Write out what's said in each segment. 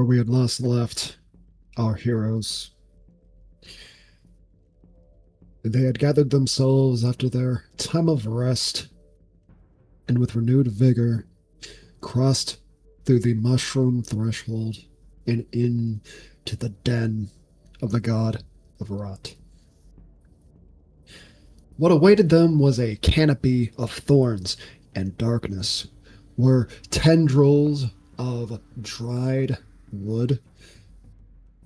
where we had last left our heroes. They had gathered themselves after their time of rest and with renewed vigor crossed through the mushroom threshold and into the den of the god of rot. What awaited them was a canopy of thorns and darkness, where tendrils of dried wood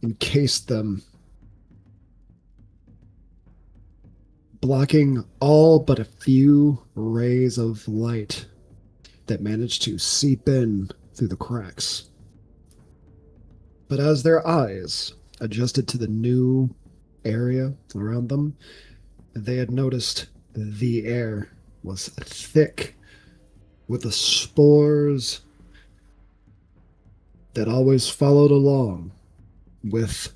encased them, blocking all but a few rays of light that managed to seep in through the cracks. But as their eyes adjusted to the new area around them, they had noticed the air was thick with the spores that always followed along with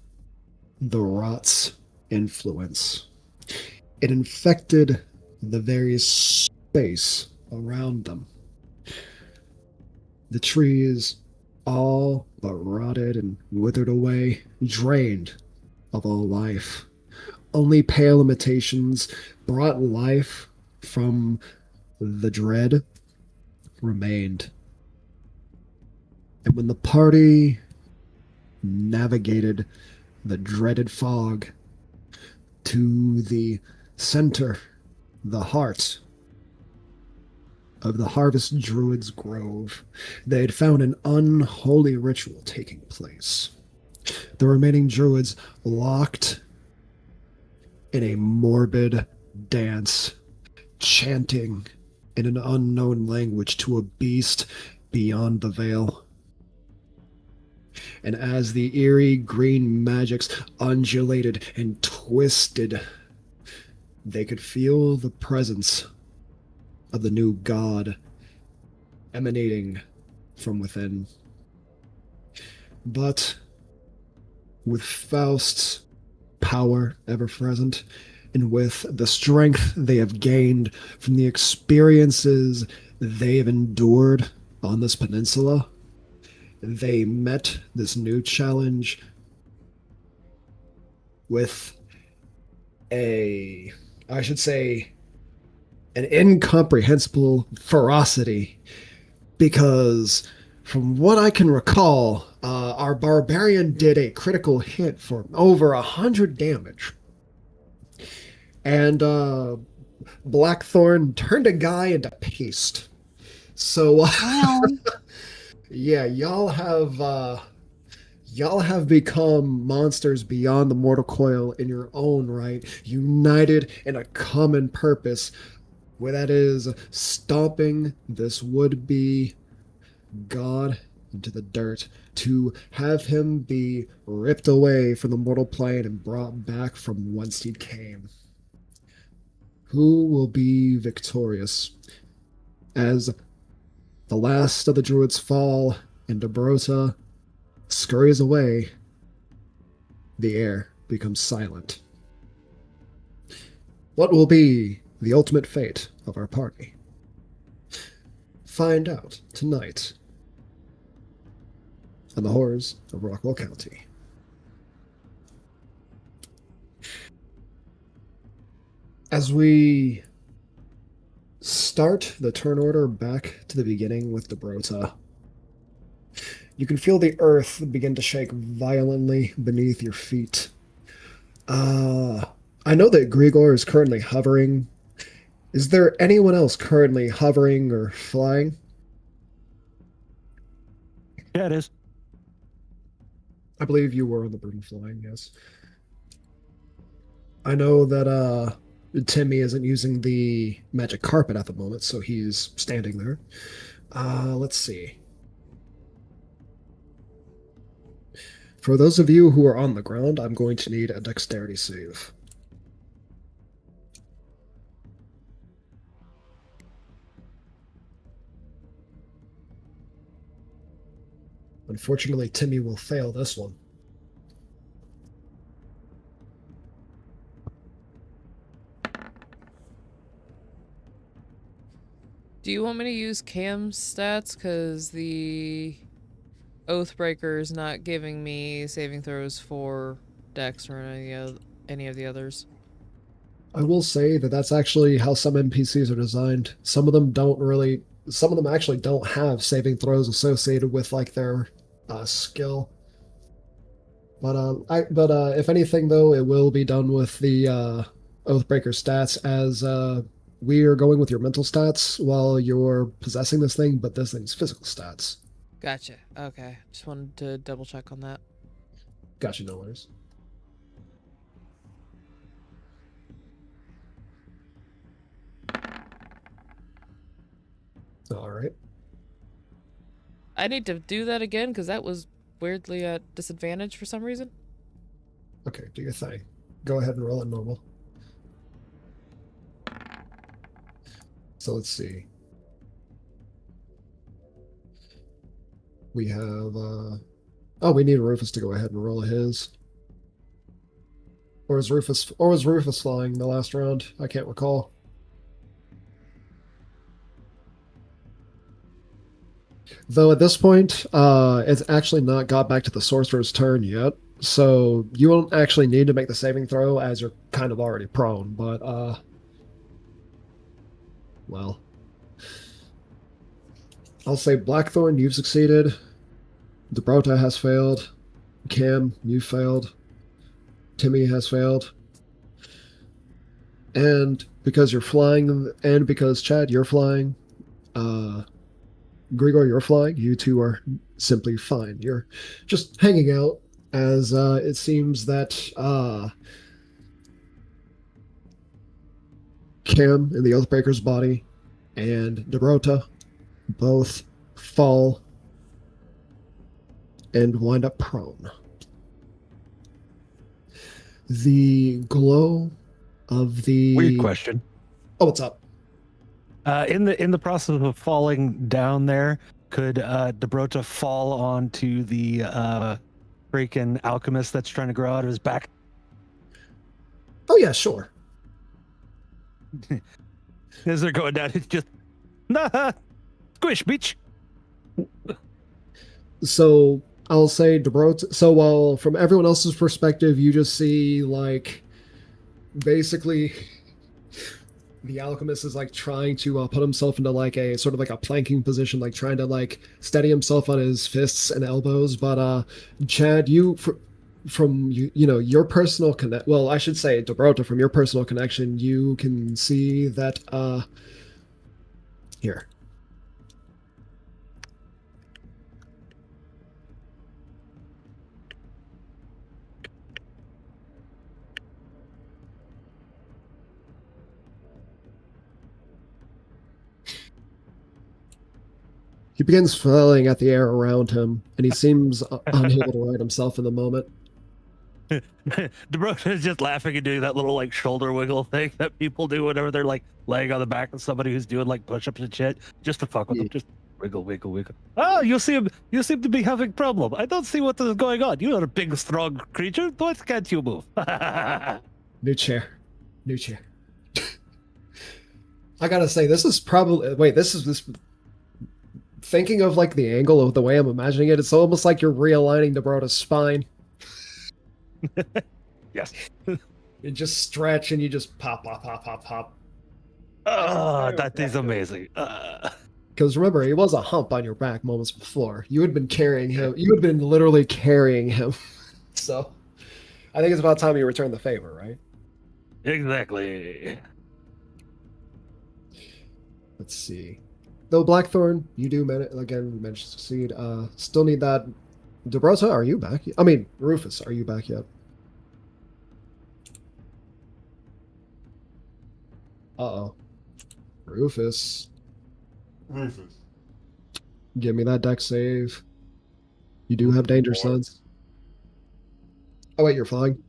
the rot's influence. It infected the very space around them. The trees all but rotted and withered away, drained of all life. Only pale imitations brought life from the dread remained. And when the party navigated the dreaded fog to the center, the heart of the Harvest Druid's Grove, they had found an unholy ritual taking place. The remaining druids locked in a morbid dance, chanting in an unknown language to a beast beyond the veil. And as the eerie green magics undulated and twisted, they could feel the presence of the new god emanating from within. But with Faust's power ever present, and with the strength they have gained from the experiences they have endured on this peninsula, they met this new challenge with I should say, an incomprehensible ferocity. Because from what I can recall, our barbarian did a critical hit for over 100 damage. And Blackthorn turned a guy into paste. So Wow. yeah, y'all have become monsters beyond the mortal coil in your own right, united in a common purpose, where that is stomping this would-be god into the dirt, to have him be ripped away from the mortal plane and brought back from whence he came. Who will be victorious as the last of the druids fall and Dobrota scurries away? The air becomes silent. What will be the ultimate fate of our party? Find out tonight on the Horrors of Rockwell County. As we start the turn order back to the beginning with Dobrota, you can feel the earth begin to shake violently beneath your feet. I know that Grigor is currently hovering. Is there anyone else currently hovering or flying? Yeah, it is. I believe you were on the broom flying, yes. I know that Timmy isn't using the magic carpet at the moment, so he's standing there. Let's see. For those of you who are on the ground, I'm going to need a dexterity save. Unfortunately, Timmy will fail this one. Do you want me to use Cam's stats? Because the Oathbreaker's not giving me saving throws for Dex or any of the others. I will say that that's actually how some NPCs are designed. Some of them actually don't have saving throws associated with like their skill. But if anything though, it will be done with the Oathbreaker stats as we are going with your mental stats while you're possessing this thing, but this thing's physical stats. Gotcha. Okay. Just wanted to double check on that. Gotcha, no worries. All right. I need to do that again because that was weirdly a disadvantage for some reason. Okay, do your thing. Go ahead and roll it normal. So let's see. We have oh, we need Rufus to go ahead and roll his. Or was Rufus flying the last round? I can't recall. Though at this point, it's actually not got back to the sorcerer's turn yet. So you won't actually need to make the saving throw as you're kind of already prone, but well. I'll say Blackthorn, you've succeeded. Dobrota has failed. Cam, you failed. Timmy has failed. And because you're flying, and because Chad, you're flying, Grigor, you're flying, you two are simply fine. You're just hanging out as it seems that Cam in the Oathbreaker's body and Dobrota both fall and wind up prone. The glow of Weird the question. Oh, what's up? In the process of falling down there, could Dobrota fall onto the freaking alchemist that's trying to grow out of his back? Oh yeah, sure. As they're going down, it's just nah, squish, bitch. So I'll say Dobrota. So while from everyone else's perspective, you just see like basically the alchemist is like trying to put himself into like a sort of like a planking position, like trying to like steady himself on his fists and elbows. But Chad, from you know your personal connect. Well, I should say Dobrota, from your personal connection, you can see that here. He begins flailing at the air around him, and he seems unable to right himself in the moment. Dobrota is just laughing and doing that little like shoulder wiggle thing that people do whenever they're like laying on the back of somebody who's doing like push-ups and shit, just to fuck with them. Just wiggle, wiggle, wiggle. Oh, you seem to be having problem. I don't see what is going on. You are a big, strong creature. Why can't you move? New chair. New chair. I gotta say, this is probably. Wait, this is this. Thinking of like the angle of the way I'm imagining it, it's almost like you're realigning Dobrota's spine. Yes. You just stretch and you just pop, pop, pop, pop, pop. Oh, that is amazing. Because remember, he was a hump on your back moments before. You had been carrying him. You had been literally carrying him. So, I think it's about time you return the favor, right? Exactly. Let's see. Though Blackthorn, you do again manage to succeed. Still need that. Dobrota, are you back? I mean, Rufus, are you back yet? Uh-oh. Rufus, Rufus. give me that deck save. You do have danger Fly. sense. Oh wait, you're flying?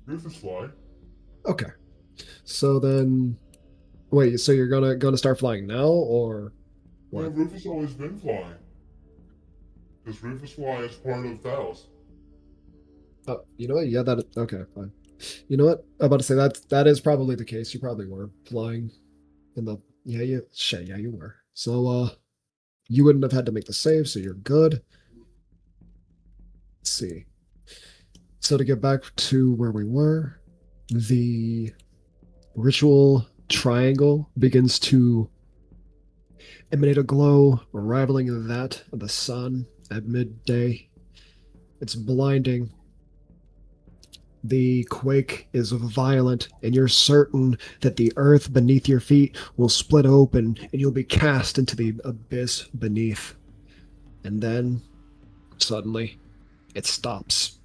Rufus fly. Okay. So then wait, so you're gonna start flying now or No, what? Rufus always been flying. Because Rufus fly is part of Taos. Oh, you know what? Yeah, that okay, fine. You know what? I'm about to say that is probably the case. You probably were flying in the yeah, you were. So you wouldn't have had to make the save, so you're good. Let's see. So to get back to where we were, the ritual triangle begins to emanate a glow rivaling that of the sun at midday. It's blinding. The quake is violent, and you're certain that the earth beneath your feet will split open and you'll be cast into the abyss beneath. And then, suddenly, it stops.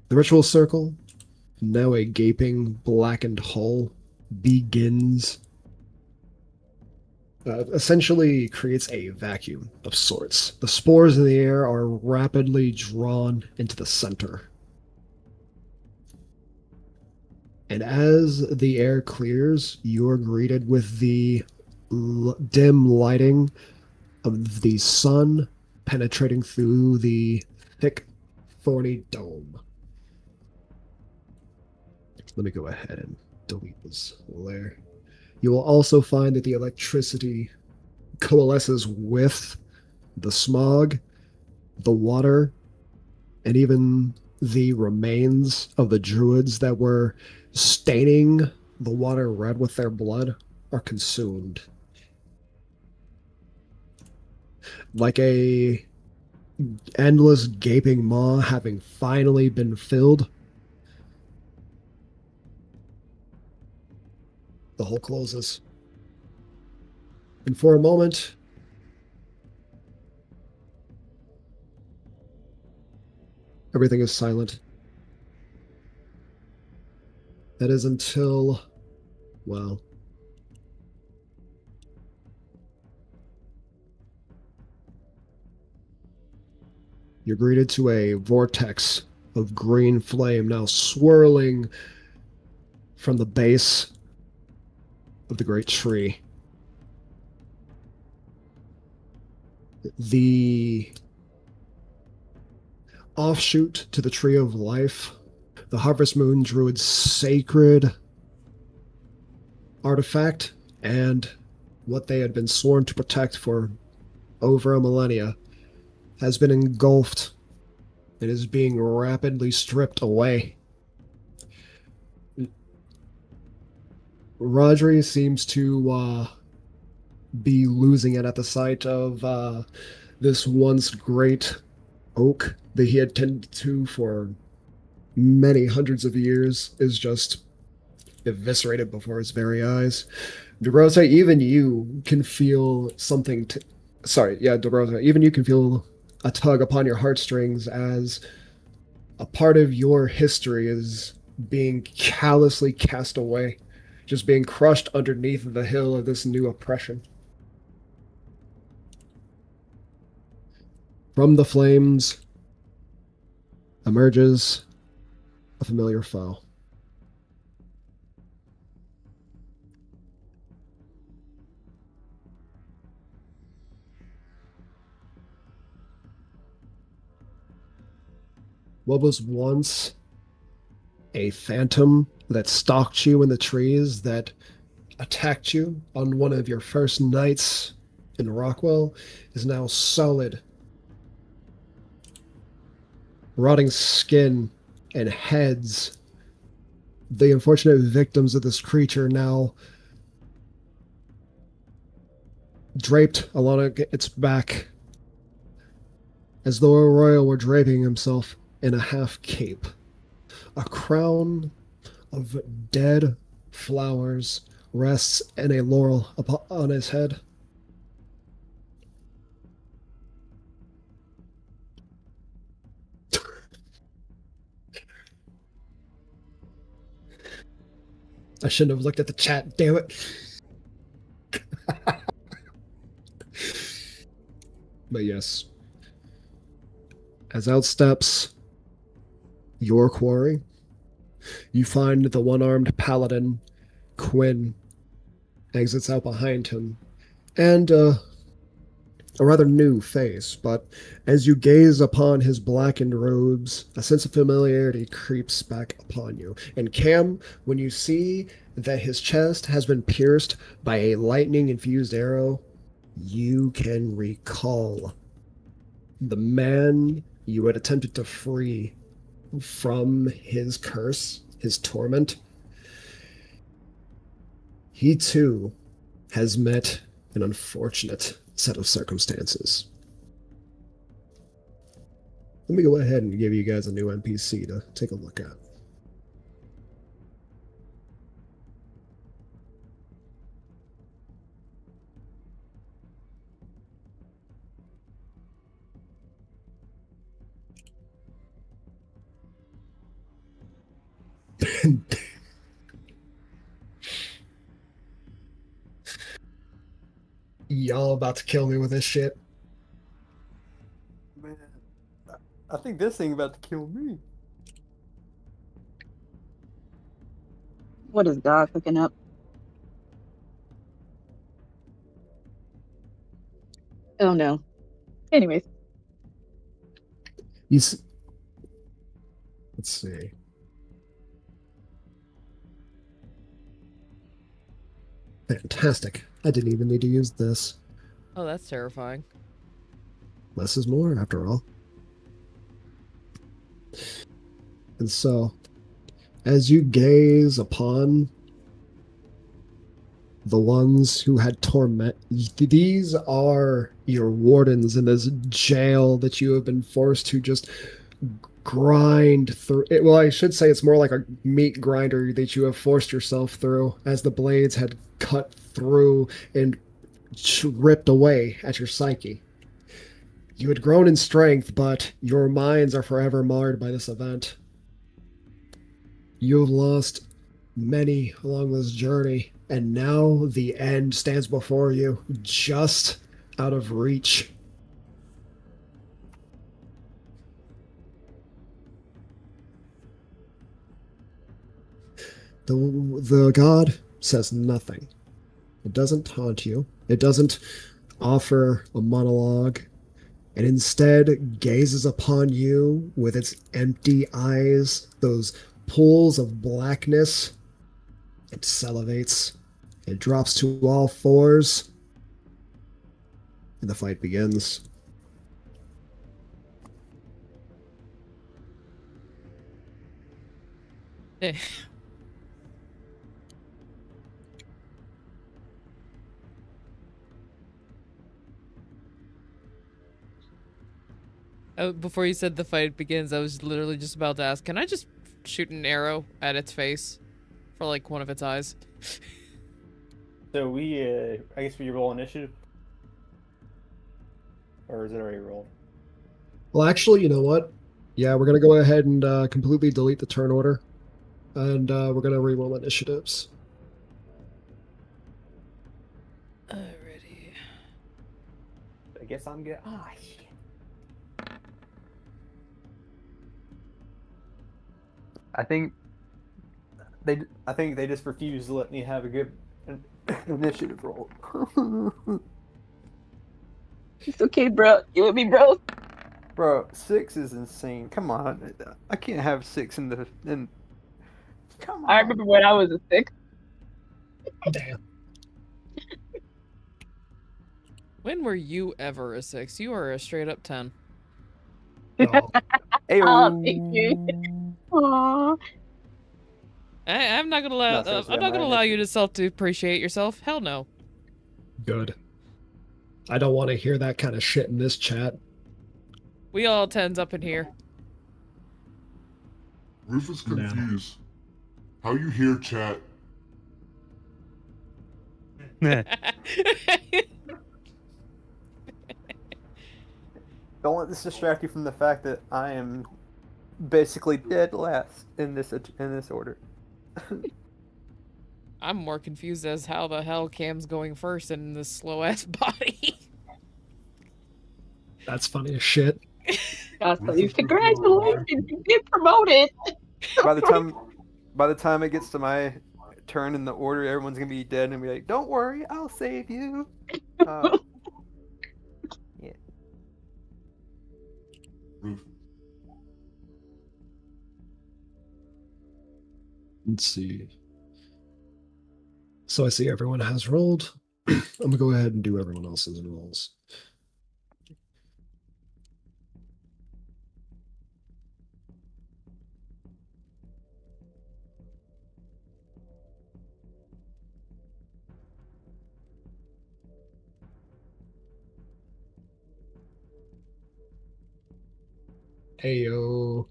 The ritual circle, now a gaping, blackened hole, begins. Essentially creates a vacuum of sorts. The spores in the air are rapidly drawn into the center. And as the air clears, you are greeted with the dim lighting of the sun penetrating through the thick, thorny dome. Let me go ahead and delete this layer. You will also find that the electricity coalesces with the smog, the water, and even the remains of the druids that were staining the water red with their blood are consumed. Like a endless gaping maw having finally been filled, the hole closes. And for a moment, everything is silent. That is until, well, you're greeted to a vortex of green flame now swirling from the base of the great tree. The offshoot to the Tree of Life, the Harvest Moon Druid's sacred artifact, and what they had been sworn to protect for over a millennia, has been engulfed and is being rapidly stripped away. Rodri seems to be losing it at the sight of this once great oak that he had tended to for many hundreds of years is just eviscerated before his very eyes. DeRosa, even you can feel something DeRosa, even you can feel a tug upon your heartstrings as a part of your history is being callously cast away, just being crushed underneath the hill of this new oppression. From the flames emerges a familiar foe. What was once a phantom that stalked you in the trees, that attacked you on one of your first nights in Rockwell, is now solid, rotting skin and heads. The unfortunate victims of this creature now draped along its back, as though a royal were draping himself in a half cape. A crown of dead flowers rests in a laurel on his head. I shouldn't have looked at the chat, damn it. But yes. As out steps your quarry, you find the one-armed paladin, Quinn, exits out behind him, and a rather new face, but as you gaze upon his blackened robes, a sense of familiarity creeps back upon you. And Cam, when you see that his chest has been pierced by a lightning-infused arrow, you can recall The man you had attempted to free from his curse, his torment, he too has met an unfortunate set of circumstances. Let me go ahead and give you guys a new NPC to take a look at. Y'all about to kill me with this shit. Man, I think this thing about to kill me. What is God cooking up? Oh no. Anyways, Let's see. Fantastic. I didn't even need to use this. Oh, that's terrifying. Less is more, after all. And so, as you gaze upon the ones who had torment, these are your wardens in this jail that you have been forced to just grind through. Well, I should say it's more like a meat grinder that you have forced yourself through as the blades had cut through and ripped away at your psyche. You had grown in strength, but your minds are forever marred by this event. You have lost many along this journey, and now the end stands before you, just out of reach. The god says nothing. It doesn't taunt you. It doesn't offer a monologue. It instead gazes upon you with its empty eyes, those pools of blackness. It salivates. It drops to all fours. And the fight begins. Eh. Oh, before you said the fight begins, I was literally just about to ask, can I just shoot an arrow at its face for like one of its eyes? So I guess we roll initiative, or is it already rolled? Well, actually, you know what? Yeah, we're going to go ahead and completely delete the turn order. And we're going to reroll initiatives. Alrighty. I guess I'm good. Ah, shit. I think they just refuse to let me have a good initiative roll. it's okay, bro. You and me, bro. Bro, 6 is insane. Come on, I can't have 6 in the. Come on. I remember when I was a 6. Damn. When were you ever a 6? You are a straight up 10. Oh, Oh, thank you. Aww. I'm not gonna allow. No, seriously, I'm not I'm gonna right. allow you to self-depreciate yourself. Hell no. good. I don't want to hear that kind of shit in this chat. We all 10s up in here. Rufus confused. How you hear chat? Don't let this distract you from the fact that I am basically dead last in this order. I'm more confused as how the hell Cam's going first in this slow ass body. That's funny as shit. God, so you congratulations, you get promoted. By the time it gets to my turn in the order, everyone's gonna be dead and be like, "Don't worry, I'll save you." Yeah. Rufus. Let's see. So I see everyone has rolled. I'm going to go ahead and do everyone else's rolls. Ayo.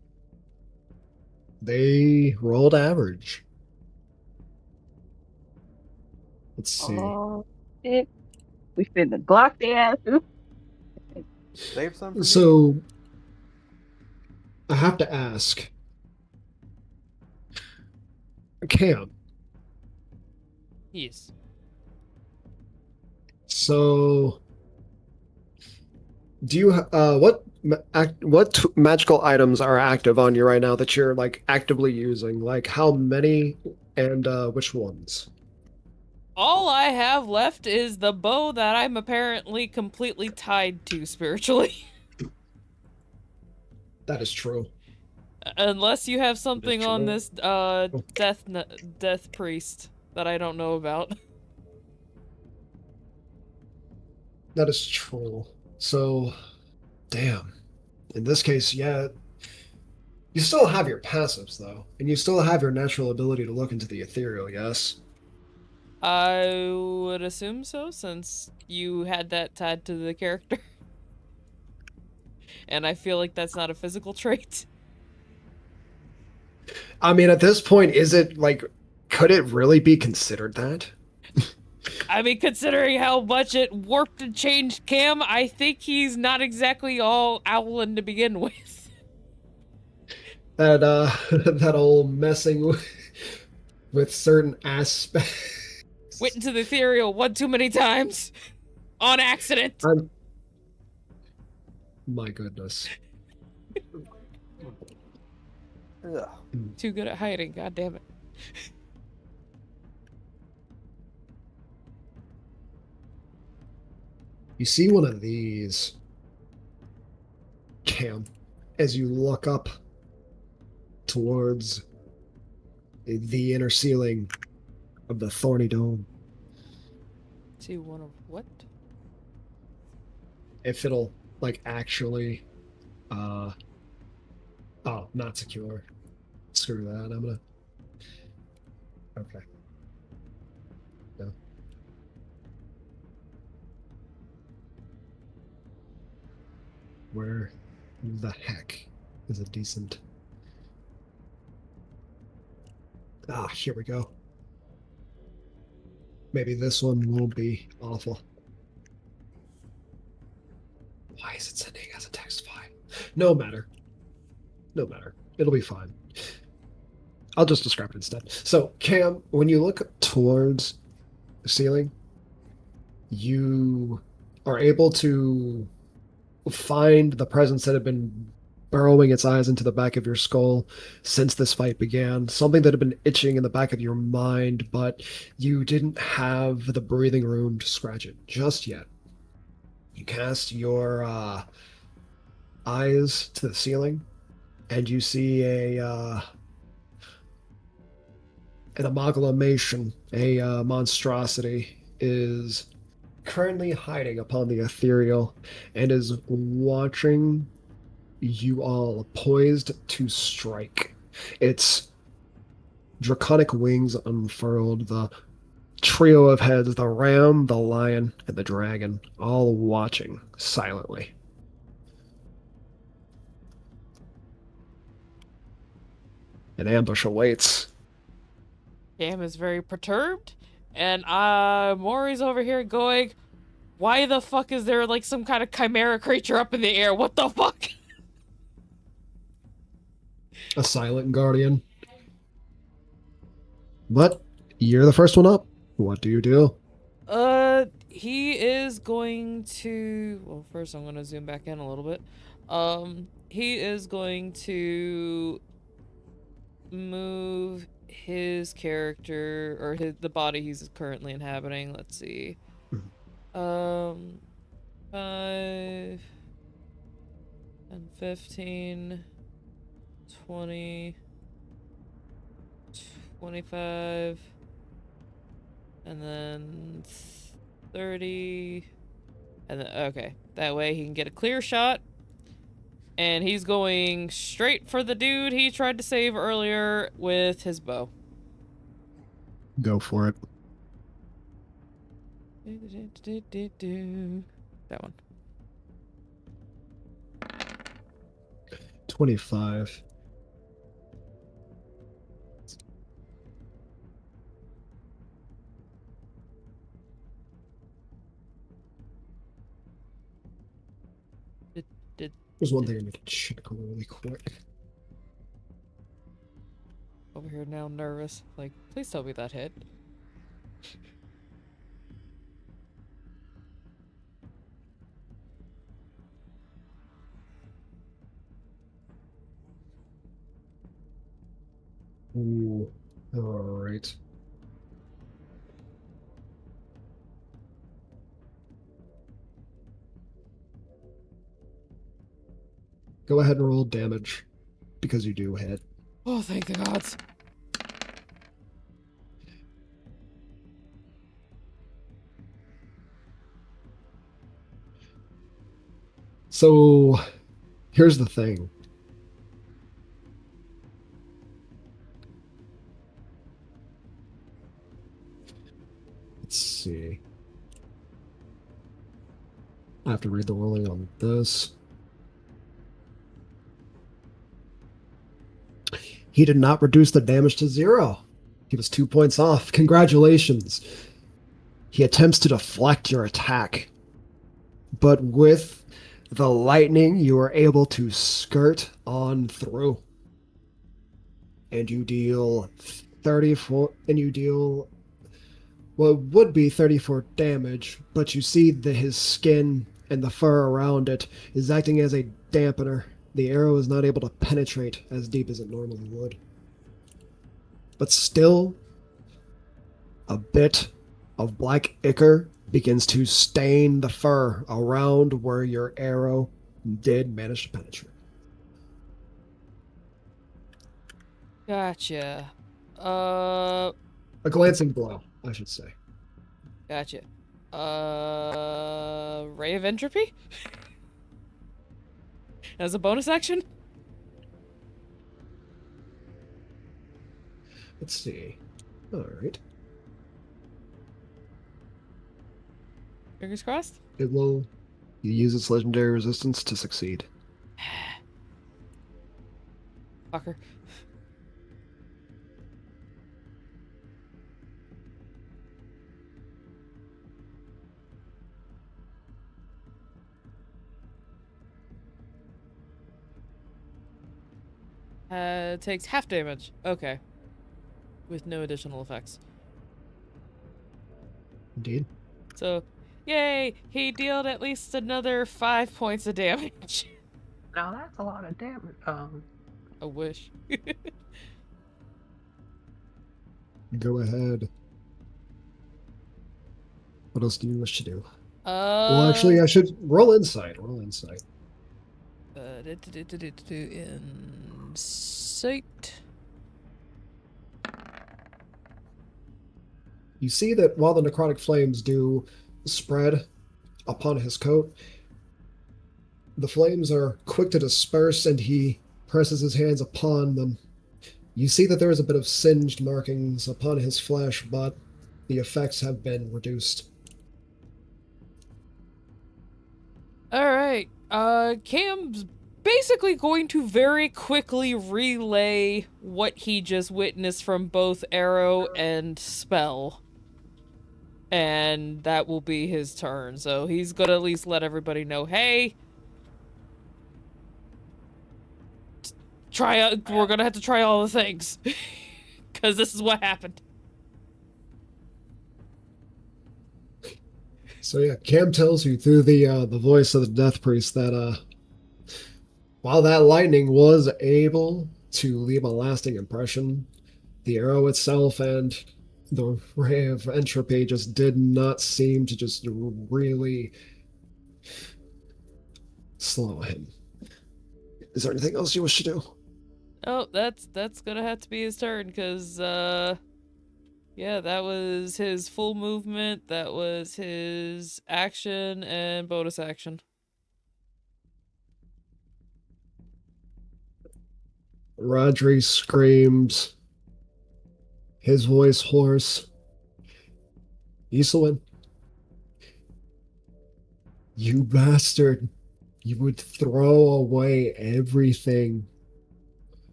They rolled average. Let's see. Oh, shit. We finna block their asses. Save some for me. So I have to ask, Cam. Yes. So, do you what magical items are active on you right now that you're like actively using? Like how many and which ones? All I have left is the bow that I'm apparently completely tied to spiritually. That is true. Unless you have something on true. this death priest that I don't know about. That is true. So, damn. In this case, yeah, you still have your passives though, and you still have your natural ability to look into the ethereal. Yes. I would assume so, since you had that tied to the character. And I feel like that's not a physical trait. I mean, at this point, is it like, could it really be considered that? I mean, considering how much it warped and changed Cam, I think he's not exactly all owlin to begin with. That that old messing with certain aspects. Went into the ethereal one too many times. On accident. My goodness. Ugh. Too good at hiding, god damn it. You see one of these, Cam, as you look up towards the inner ceiling of the thorny dome. See one of what? If it'll like actually oh, not secure. Screw that. I'm gonna okay. No. Where the heck is a decent here we go. Maybe this one won't be awful. Why is it sending as a text file? No matter. No matter. It'll be fine. I'll just describe it instead. So, Cam, when you look towards the ceiling, you are able to find the presence that had been burrowing its eyes into the back of your skull since this fight began. Something that had been itching in the back of your mind, but you didn't have the breathing room to scratch it just yet. You cast your eyes to the ceiling, and you see an amalgamation, a monstrosity, is currently hiding upon the ethereal and is watching you all poised to strike. Its draconic wings unfurled, the trio of heads, the ram, the lion, and the dragon, all watching silently. An ambush awaits. Cam is very perturbed, and Maury's over here going, why the fuck is there like some kind of chimera creature up in the air? What the fuck? A silent guardian. But you're the first one up. What do you do? He is going to... Well, first I'm going to zoom back in a little bit. He is going to move his character, or the body he's currently inhabiting. Let's see. 5 and 15, 20, 25, and then 30, and then, okay, that way he can get a clear shot, and he's going straight for the dude he tried to save earlier with his bow. Go for it. That one. 25. Did There's one thing I need to check really quick. over here now nervous. Like, please tell me that hit. Ooh. Alright. Go ahead and roll damage, because you do hit. Oh, thank the gods. So, here's the thing. Let's see. I have to read the ruling on this. He did not reduce the damage to 0. He was 2 points off. Congratulations. He attempts to deflect your attack. But with the lightning, you are able to skirt on through. And you deal 34, and you deal what would be 34 damage, but you see that his skin and the fur around it is acting as a dampener. The arrow is not able to penetrate as deep as it normally would. But still, a bit of black ichor begins to stain the fur around where your arrow did manage to penetrate. Gotcha. A glancing blow, I should say. Gotcha. Ray of Entropy? As a bonus action? Let's see. Alright. Fingers crossed? It will use its legendary resistance to succeed. Fucker. Takes half damage. Okay. With no additional effects. Indeed. So, yay! He dealt at least another 5 points of damage. No, that's a lot of damage. I wish. Go ahead. What else do you wish to do? Well, actually, I should roll insight. Roll insight. Insight. You see that while the necrotic flames do spread upon his coat, the flames are quick to disperse, and he presses his hands upon them. You see that there is a bit of singed markings upon his flesh, but the effects have been reduced. Alright. Cam's basically going to very quickly relay what he just witnessed from both arrow and spell. And that will be his turn. So he's gonna at least let everybody know, hey, we're gonna have to try all the things. Because this is what happened. So yeah, Cam tells you through the voice of the Death Priest that while that lightning was able to leave a lasting impression, the arrow itself and the ray of entropy just did not seem to just really slow him. Is there anything else you wish to do? Oh, that's gonna have to be his turn, because, yeah, that was his full movement, that was his action, and bonus action. Rodri screams, his voice hoarse. Iselin, you bastard. You would throw away everything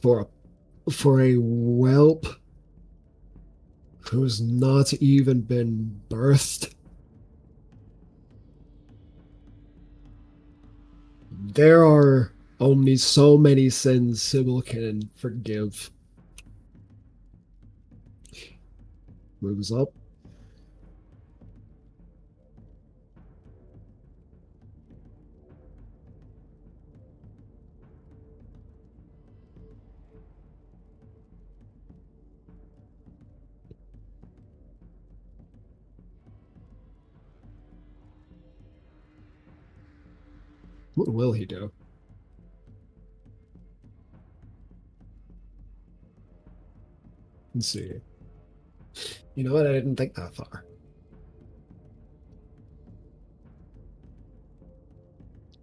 for a whelp who's not even been birthed? There are only so many sins Sybil can forgive. Moves up. What will he do? Let's see. You know what? I didn't think that far.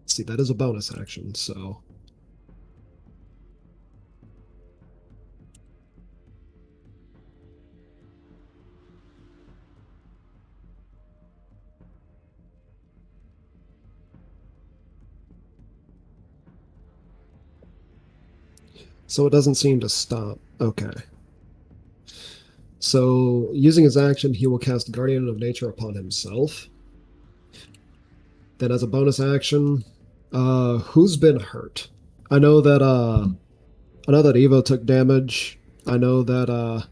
See, that is a bonus action, so. So it doesn't seem to stop. Okay. So, using his action, he will cast Guardian of Nature upon himself. Then, as a bonus action, who's been hurt? I know that Evo took damage. I know that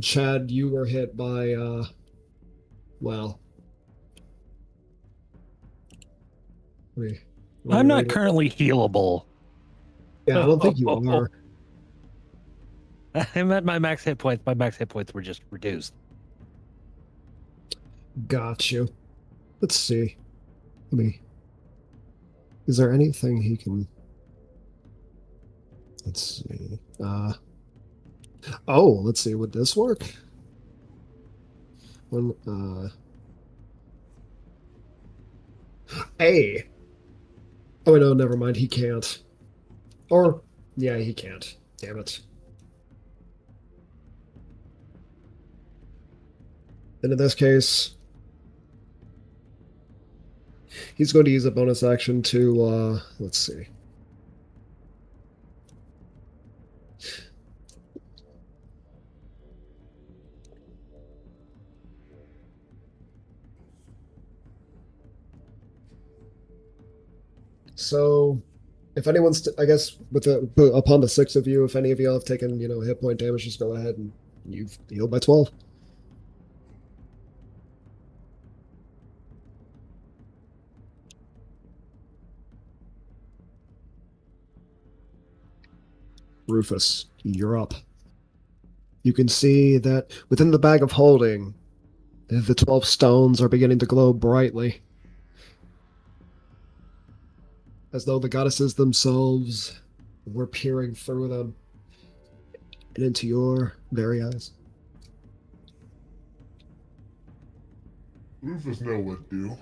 Chad, you were hit by well. I'm not currently healable. Yeah, I don't think you are. I'm at my max hit points. My max hit points were just reduced. Got you. Let's see. Is there anything he can? Let's see. Oh, let's see. Would this work? Hey. Oh no, never mind. He can't. Or yeah, he can't. Damn it. And in this case, he's going to use a bonus action to, let's see. So, if anyone's, I guess, upon the 6 of you, if any of you have taken, hit point damage, just go ahead and you've healed by 12. Rufus, you're up. You can see that within the bag of holding, the 12 stones are beginning to glow brightly, as though the goddesses themselves were peering through them and into your very eyes. Rufus know what to do.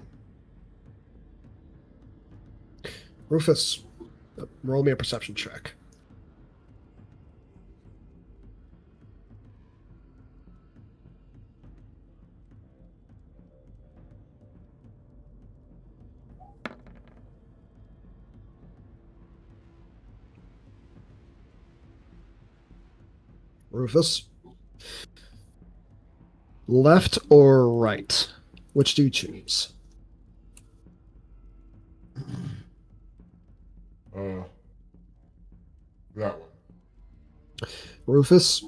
Rufus, roll me a perception check. Rufus? Left or right? Which do you choose? That one. Rufus,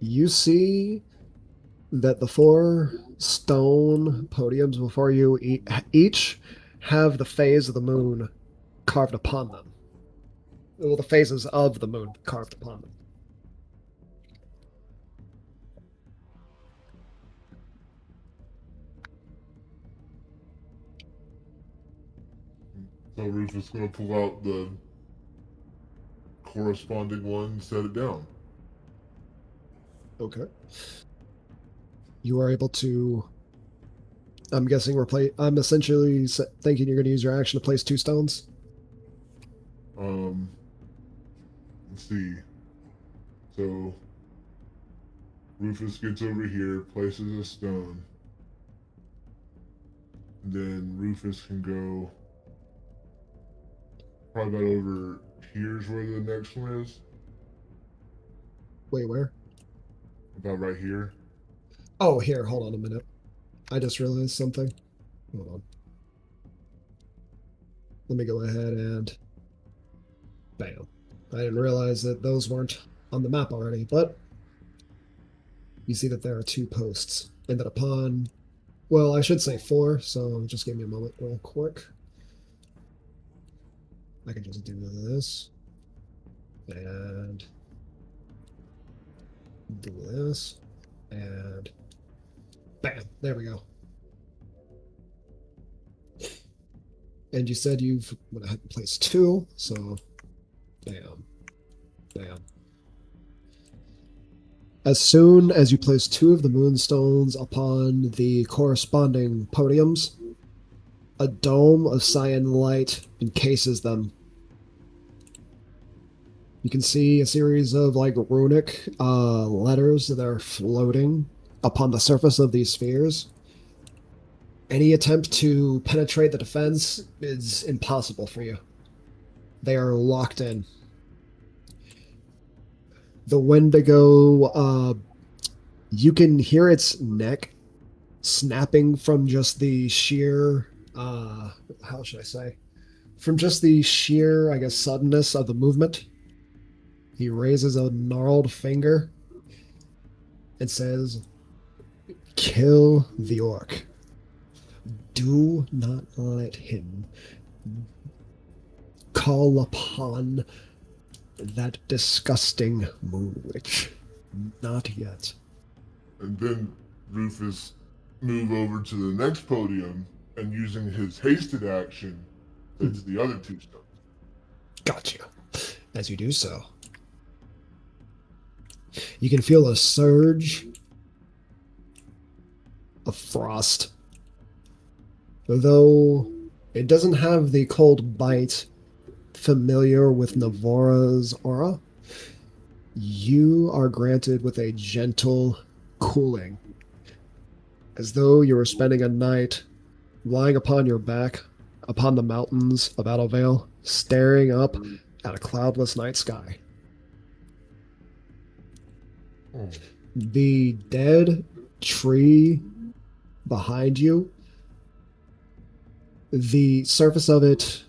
you see that the 4 stone podiums before you each have the phase of the moon carved upon them. Well, the phases of the moon carved upon them. So Rufus is going to pull out the corresponding one and set it down. Okay. You are able to. I'm guessing I'm essentially thinking you're going to use your action to place 2 stones. Let's see. So Rufus gets over here, places a stone. Then Rufus can go probably about over here's where the next one is. Wait, where? About right here. Oh, here. Hold on a minute. I just realized something. Hold on. Let me go ahead and... Bam. I didn't realize that those weren't on the map already, but you see that there are 2 posts. And that upon... Well, I should say 4, so just give me a moment real quick. I can just do this. And... do this. And... Bam! There we go. And you said you've went ahead and placed 2, so bam, bam. As soon as you place 2 of the moonstones upon the corresponding podiums, a dome of cyan light encases them. You can see a series of like runic letters that are floating upon the surface of these spheres. Any attempt to penetrate the defense is impossible for you. They are locked in. The Wendigo, you can hear its neck snapping from just the sheer, how should I say? From just the sheer, I guess, suddenness of the movement. He raises a gnarled finger and says, "Kill the orc. Do not let him call upon that disgusting moon witch. Not yet." And then Rufus move over to the next podium and using his hasted action hits the other 2 stones. Gotcha. As you do so, you can feel a surge of frost. Though it doesn't have the cold bite familiar with Navora's aura, you are granted with a gentle cooling, as though you were spending a night lying upon your back upon the mountains of Adalvale, staring up at a cloudless night sky. The dead tree behind you, the surface of it,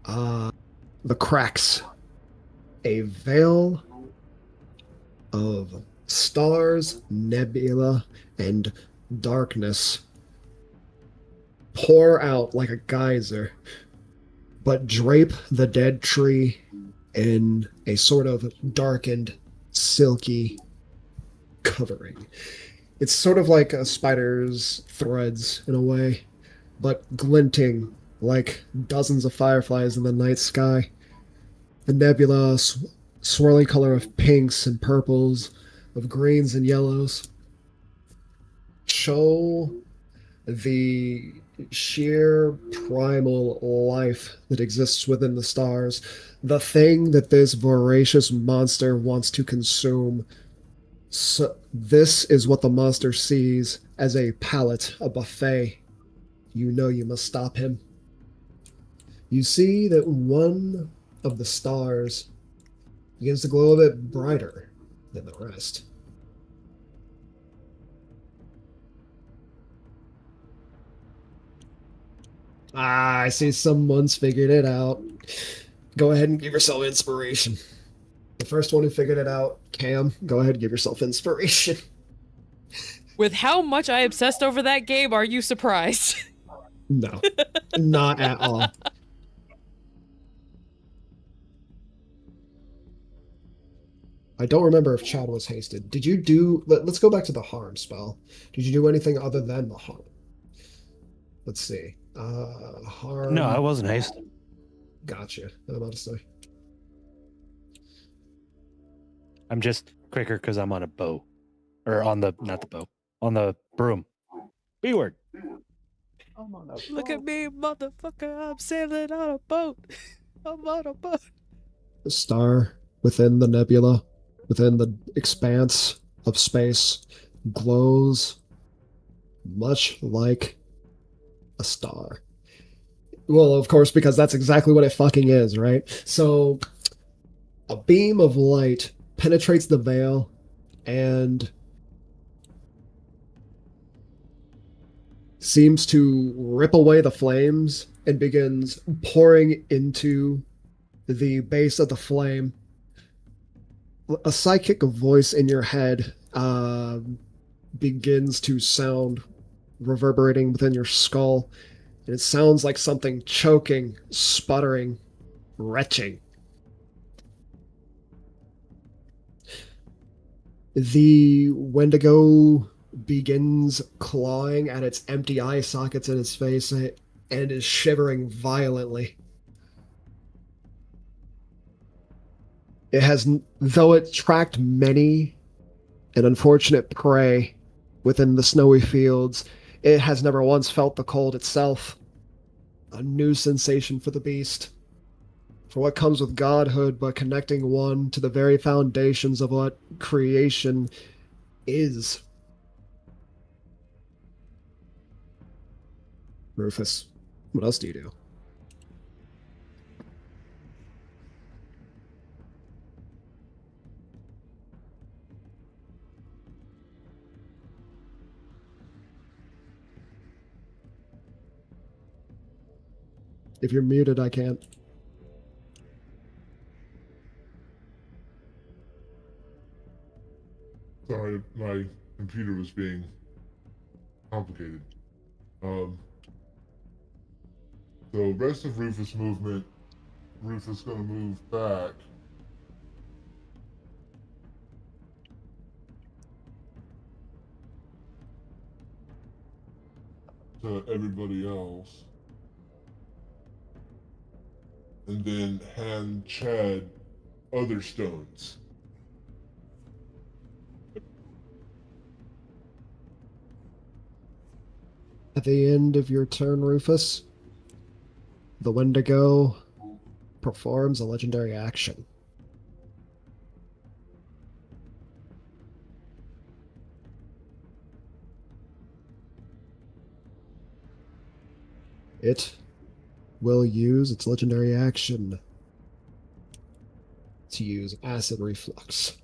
the cracks, a veil of stars, nebula, and darkness pour out like a geyser, but drape the dead tree in a sort of darkened, silky covering. It's sort of like a spider's threads in a way, but glinting like dozens of fireflies in the night sky. The nebula, swirling color of pinks and purples, of greens and yellows, show the sheer primal life that exists within the stars, the thing that this voracious monster wants to consume. So this is what the monster sees as a palate, a buffet. You know you must stop him. You see that one of the stars begins to glow a bit brighter than the rest. Ah, I see someone's figured it out. Go ahead and give yourself inspiration. The first one who figured it out, Cam, go ahead and give yourself inspiration. With how much I obsessed over that game, are you surprised? No, not at all. I don't remember if Chad was hasted. Did you do... Let's go back to the harm spell. Did you do anything other than the harm? Let's see. Harm... No, I wasn't hasted. Gotcha. I'm about to say. I'm just quicker because I'm on a bow. Or on the... Not the bow. On the broom. B-word. I'm on a Look at boat. me, motherfucker. I'm sailing on a boat. I'm on a boat. The star within the nebula, within the expanse of space, glows much like a star. Well, of course, because that's exactly what it fucking is, right? So, a beam of light penetrates the veil and seems to rip away the flames and begins pouring into the base of the flame. A psychic voice in your head begins to sound, reverberating within your skull. And it sounds like something choking, sputtering, retching. The Wendigo begins clawing at its empty eye sockets in its face and is shivering violently. It has, though it tracked many an unfortunate prey within the snowy fields, it has never once felt the cold itself. A new sensation for the beast. For what comes with godhood but connecting one to the very foundations of what creation is. Rufus, what else do you do? If you're muted, I can't. Sorry, my computer was being complicated. So rest of Rufus movement, Rufus gonna move back. To everybody else. And then hand Chad other stones. At the end of your turn, Rufus, the Wendigo performs a legendary action. It will use its legendary action to use acid reflux.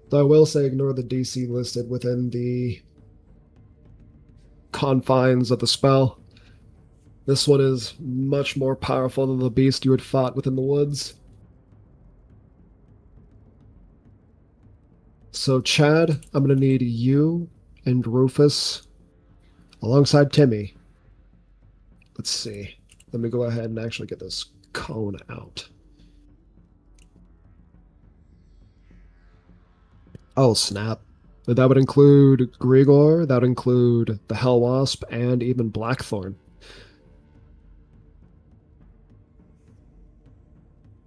Though I will say ignore the DC listed within the confines of the spell. This one is much more powerful than the beast you had fought within the woods. So, Chad, I'm going to need you and Rufus alongside Timmy. Let's see. Let me go ahead and actually get this cone out. Oh, snap. That would include Grigor, that would include the Hell Wasp, and even Blackthorn.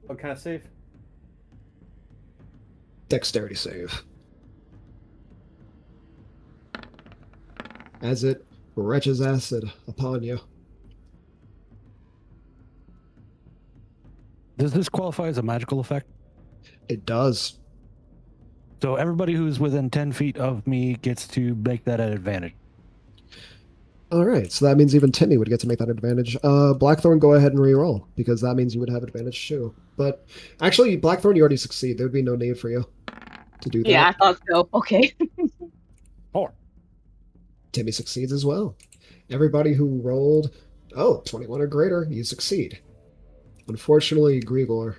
What kind of save? Dexterity save. As it retches acid upon you. Does this qualify as a magical effect? It does. So everybody who's within 10 feet of me gets to make that an advantage. All right, so that means even Timmy would get to make that advantage. Blackthorn, go ahead and re-roll, because that means you would have advantage too. But actually, Blackthorn, you already succeed. There would be no need for you to do that. Yeah, I thought so. Okay. 4. Timmy succeeds as well. Everybody who rolled, 21 or greater, you succeed. Unfortunately, Grigor,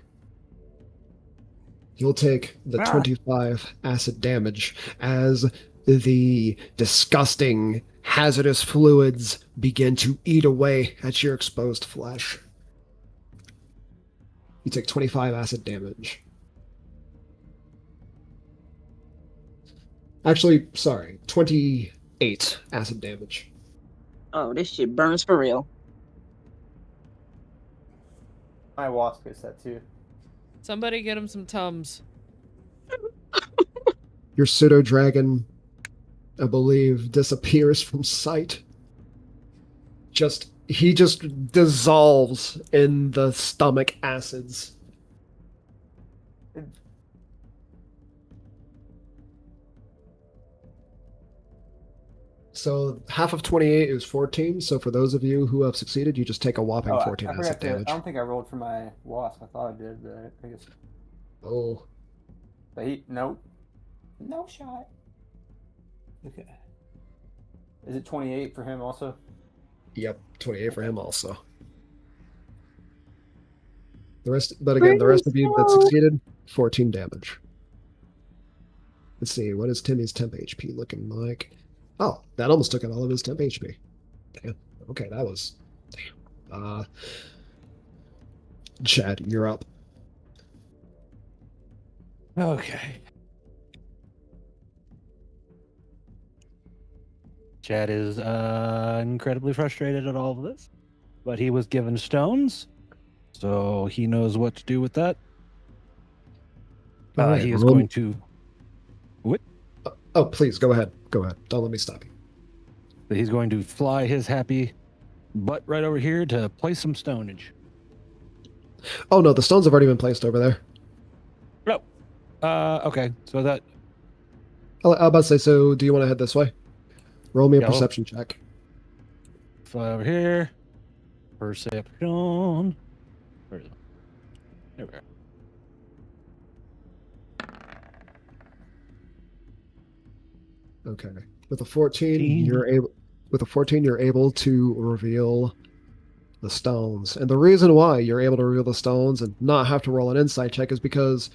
you'll take the 25 acid damage as the disgusting, hazardous fluids begin to eat away at your exposed flesh. You take 25 acid damage. Actually, sorry, 28 acid damage. Oh, this shit burns for real. My wasp gets that too. Somebody get him some Tums. Your pseudo-dragon, I believe, disappears from sight. He just dissolves in the stomach acids. So half of 28 is 14. So for those of you who have succeeded, you just take a whopping Oh, I 14 forgot acid to. damage. I don't think I rolled for my wasp. I thought I did, but I guess. Oh, But nope. No shot. Okay. Is it 28 for him also? yep, 28 for him also. The rest of you that succeeded, 14 damage. Let's see, what is Timmy's temp HP looking like? Oh, that almost took out all of his temp HP. Damn. Okay, that was. Damn. Chad, you're up. Okay. Chad is incredibly frustrated at all of this, but he was given stones, so he knows what to do with that. All right, He is going to. What? Oh, please go ahead. Go ahead. Don't let me stop you. He's going to fly his happy butt right over here to place some stonage. Oh no, the stones have already been placed over there. Oh. Okay. So that. I was about to say. So, do you want to head this way? Roll me a Yeah, well- perception check. Fly over here. Perception. Where is it? There we are. Okay. With a 14, 14. you're able. With a 14, you're able to reveal the stones. And the reason why you're able to reveal the stones and not have to roll an insight check is because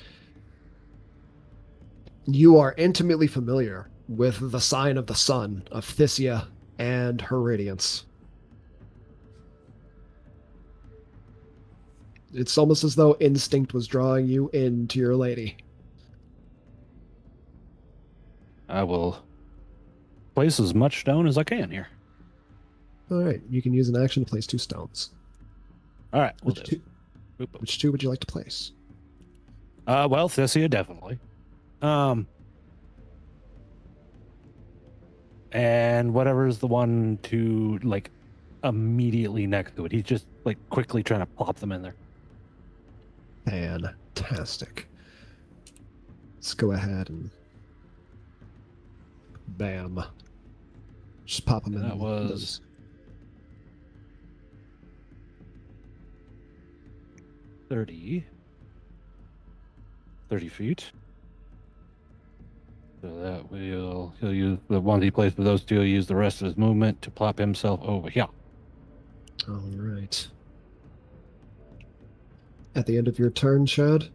you are intimately familiar with the sign of the sun of Thysia and her radiance. It's almost as though instinct was drawing you into your lady. I will place as much stone as I can here. All right, you can use an action to place 2 stones. All right. We'll Which do. two, Boop, boop. which 2 would you like to place? Well, Thysia, definitely. And whatever's the one to like immediately next to it. He's just like quickly trying to plop them in there. Fantastic. Let's go ahead and bam. Just pop them in. That was those. 30 feet. So that he'll use the one he placed with those two. He'll use the rest of his movement to plop himself over here. All right. At the end of your turn, Chad,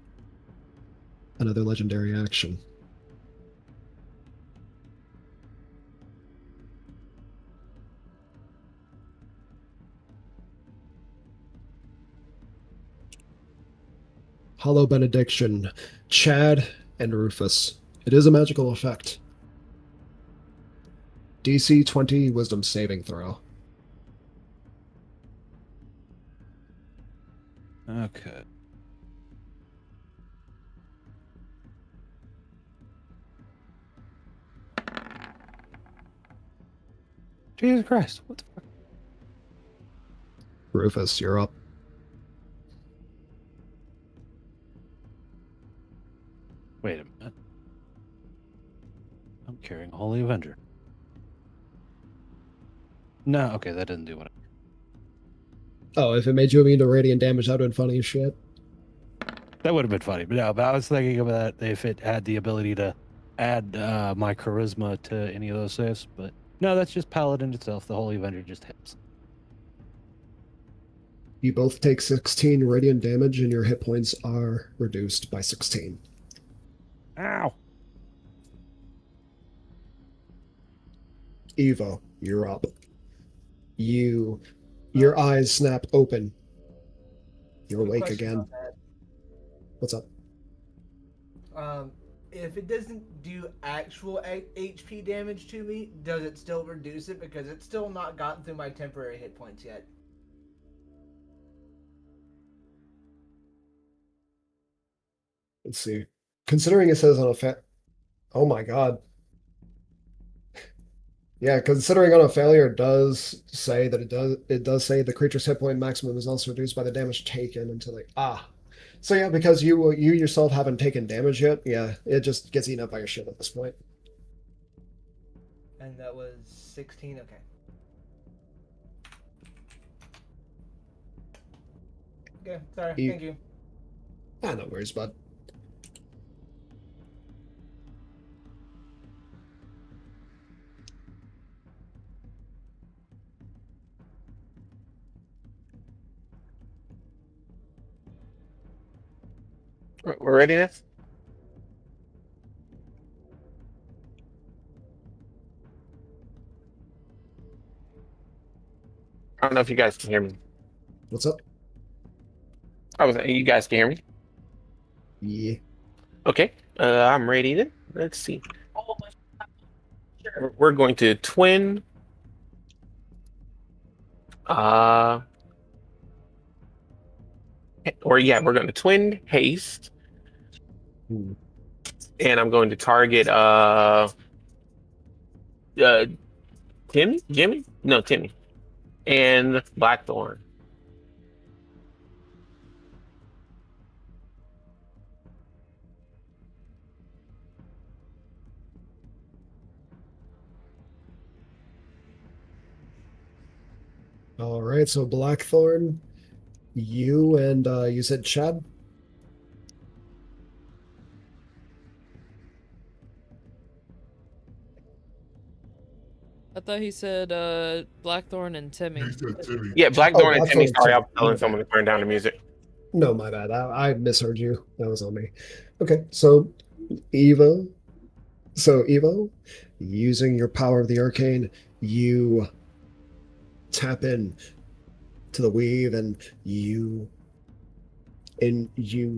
another legendary action. Hollow Benediction, Chad and Rufus. It is a magical effect. DC 20 Wisdom saving throw. Okay. Jesus Christ! What the fuck? Rufus, you're up. Wait a minute. I'm carrying a Holy Avenger. No, okay, that didn't do what I... Oh, if it made you immune to radiant damage, that would have been funny as shit. That would have been funny, but no, but I was thinking of that if it had the ability to add my charisma to any of those saves, but no, that's just Paladin itself. The Holy Avenger just hits. You both take 16 radiant damage, and your hit points are reduced by 16. Ow! Evo, you're up. Your eyes snap open. You're Quick awake question again. about that. What's up? If it doesn't do actual HP damage to me, does it still reduce it? Because it's still not gotten through my temporary hit points yet. Let's see. Considering it says on a oh my god. Yeah, considering on a failure, it does say that it does say the creature's hit point maximum is also reduced by the damage taken until So yeah, because you yourself haven't taken damage yet, yeah, it just gets eaten up by your shit at this point. And that was 16. Okay. Okay. Sorry. You- Thank you. Ah, no worries, bud. We're ready now? I don't know if you guys can hear me. What's up? You guys can hear me? Yeah. Okay. I'm ready then. Let's see. We're going to twin. We're going to twin haste, Hmm. and I'm going to target Jimmy? No, Timmy. And Blackthorn. All right, so Blackthorn, you and you said Chad? I thought he said Blackthorn and Timmy. He said Timmy. Yeah, Blackthorn Oh, and Timmy. Blackthorn, Sorry, I'm Timmy. telling Okay. someone to turn down the music. No, my bad. I misheard you. That was on me. Okay, so Evo. So Evo, using your power of the arcane, you tap in to the weave and you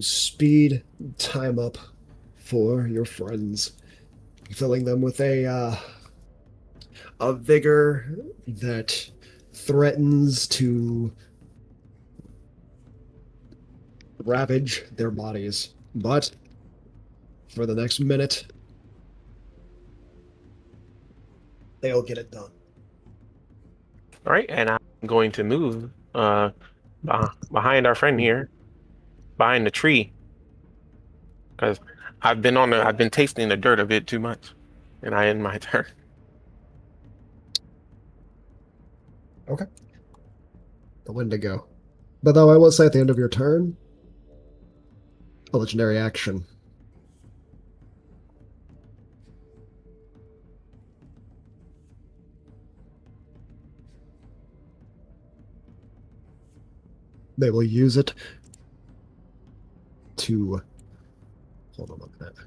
speed time up for your friends, filling them with a vigor that threatens to ravage their bodies. But for the next minute, they'll get it done. All right, and I'm going to move behind our friend here, behind the tree, because I've been tasting the dirt a bit too much, and I end my turn. Okay. The Wendigo. But though I will say at the end of your turn, a legendary action. They will use it to hold on a minute.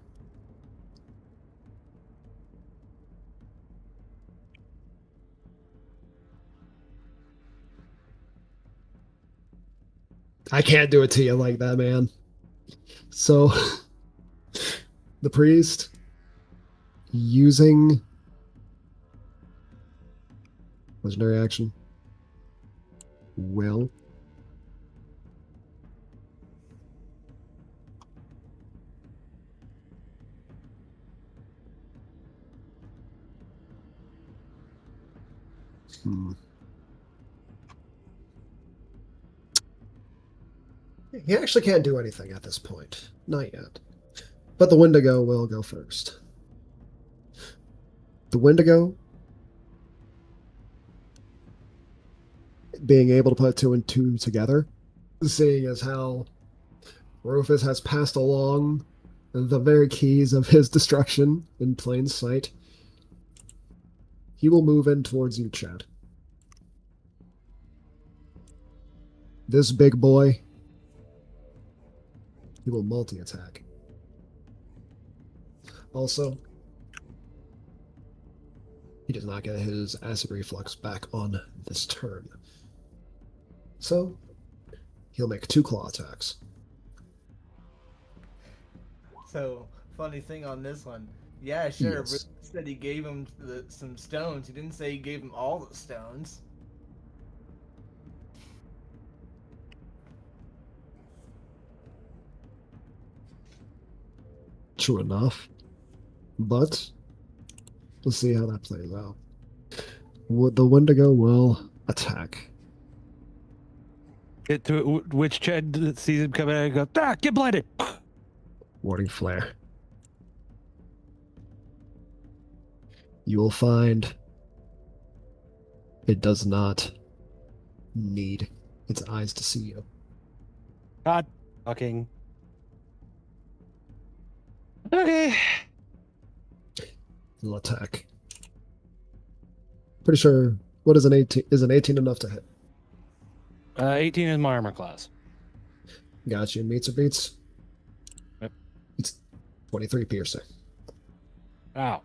I can't do it to you like that, man. So the priest using legendary action will He actually can't do anything at this point. Not yet. But the Wendigo will go first. The Wendigo, being able to put two and two together, seeing as how Rufus has passed along the very keys of his destruction in plain sight, he will move in towards you, Chad. This big boy, he will multi-attack. Also, he does not get his acid reflux back on this turn. So, he'll make 2 claw attacks. So, funny thing on this one. Yeah, sure. Yes. Bruce said he gave him some stones. He didn't say he gave him all the stones. True enough. But, let's see how that plays out. The Wendigo will attack. Get to it, which Chad sees him coming out and goes, get blinded! Warding Flare. You will find It does not need its eyes to see you. God fucking. Okay. It'll attack. Pretty sure. What is an 18? Is an 18 enough to hit? 18 is my armor class. Gotcha. Meets or beats? Yep. It's 23 piercing. Ow.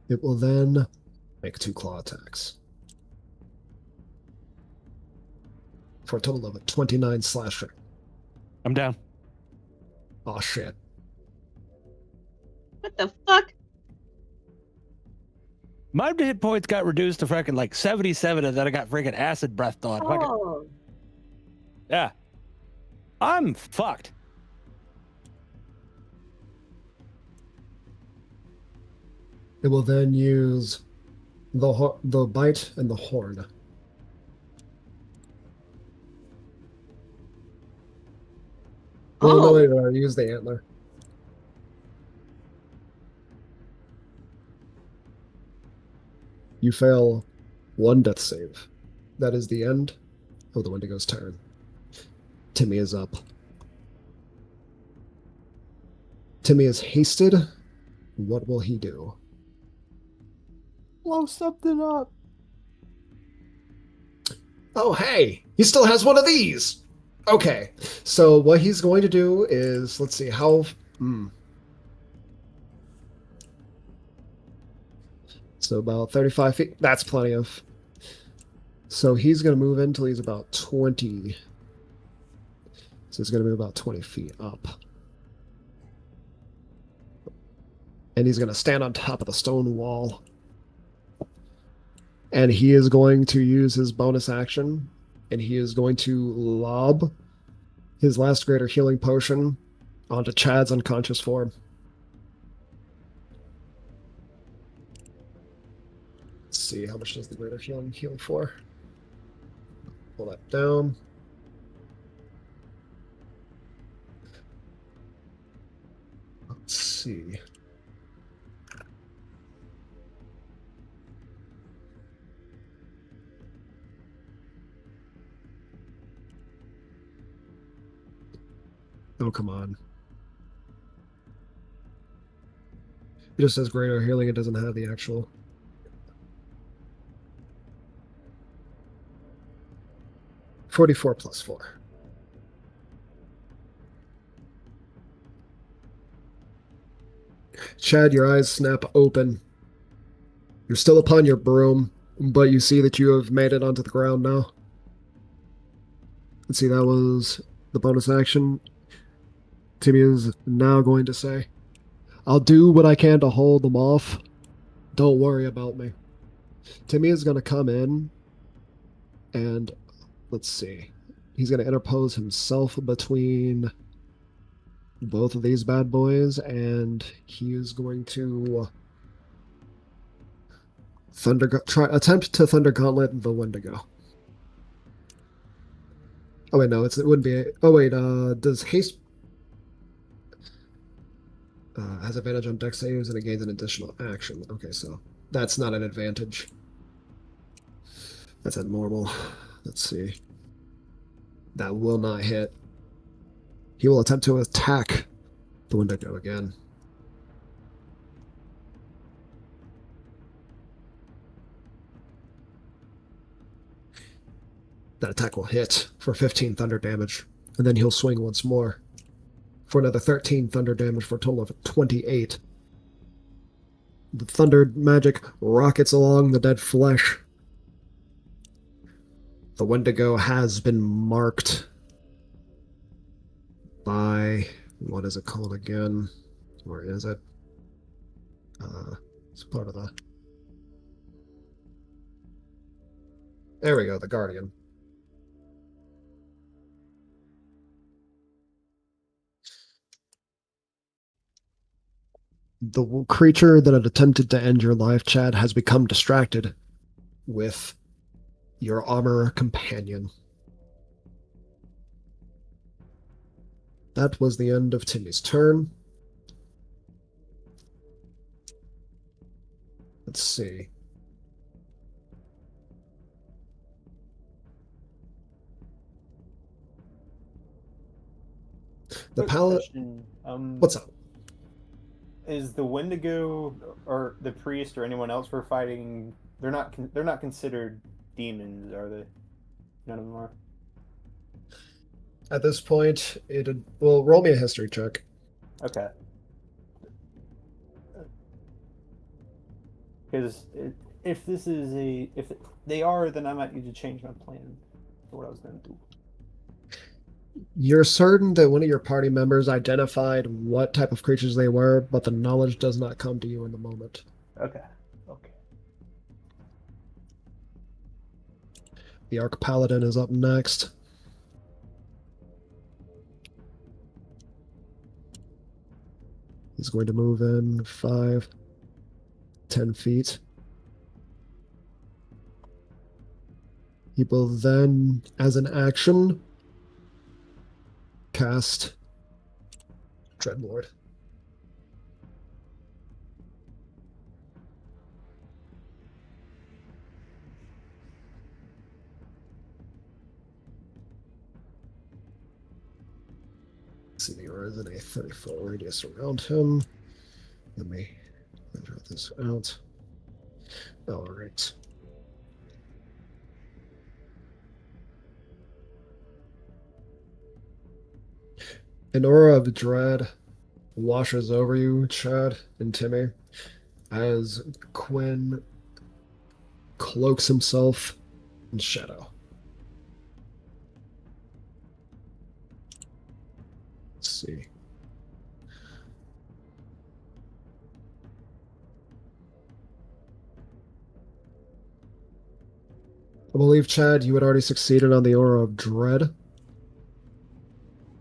It will then make 2 claw attacks. For a total of 29 slashing. I'm down. Oh shit. What the fuck? My hit points got reduced to freaking like 77, and then I got freaking acid breathed on. Fucking- Oh, Yeah. I'm fucked. It will then use the bite and the horn. Oh, no, use the antler. You fail 1 death save. That is the end of the Wendigo's turn. Timmy is up. Timmy is hasted. What will he do? Blow something up. Oh, hey! He still has one of these! Okay, so what he's going to do is, let's see, how... So about 35 feet. That's plenty of... So he's going to move in until he's about 20. So he's going to move about 20 feet up. And he's going to stand on top of the stone wall. And he is going to use his bonus action. And he is going to lob his last greater healing potion onto Chad's unconscious form. Let's see, how much does the greater healing heal for? Pull that down. Let's see. Oh, come on. It just says greater healing, it doesn't have the actual. $44 plus 4. Chad, your eyes snap open. You're still upon your broom, but you see that you have made it onto the ground now. Let's see, that was the bonus action. Timmy is now going to say, I'll do what I can to hold them off. Don't worry about me. Timmy is going to come in and, let's see, he's going to interpose himself between both of these bad boys, and he is going to attempt to Thunder Gauntlet the Wendigo. Oh wait, no, it wouldn't be. Oh wait, does haste has advantage on dex saves and it gains an additional action. Okay, so that's not an advantage. That's at normal. Let's see. That will not hit. He will attempt to attack the Wendigo again. That attack will hit for 15 thunder damage, and then he'll swing once more for another 13 thunder damage for a total of 28. The thunder magic rockets along the dead flesh. The Wendigo has been marked by, what is it called again? Where is it? It's part of the... There we go, the Guardian. The creature that had attempted to end your life, Chad, has become distracted with your armor companion. That was the end of Timmy's turn. Let's see. The Quick palette. question. What's up? Is the Wendigo or the priest or anyone else we're fighting? They're not considered demons, are they? None of them are. At this point, well, roll me a history check. Okay. Because if this is if they are, then I might need to change my plan for what I was going to do. You're certain that one of your party members identified what type of creatures they were, but the knowledge does not come to you in the moment. Okay. Okay. The Arc Paladin is up next. He's going to move in 5, 10 feet. He will then, as an action, cast Dreadlord. See, there is in a 30-foot radius around him. Let me measure this out. All right. An aura of dread washes over you, Chad and Timmy, as Quinn cloaks himself in shadow. Let's see. I believe, Chad, you had already succeeded on the aura of dread,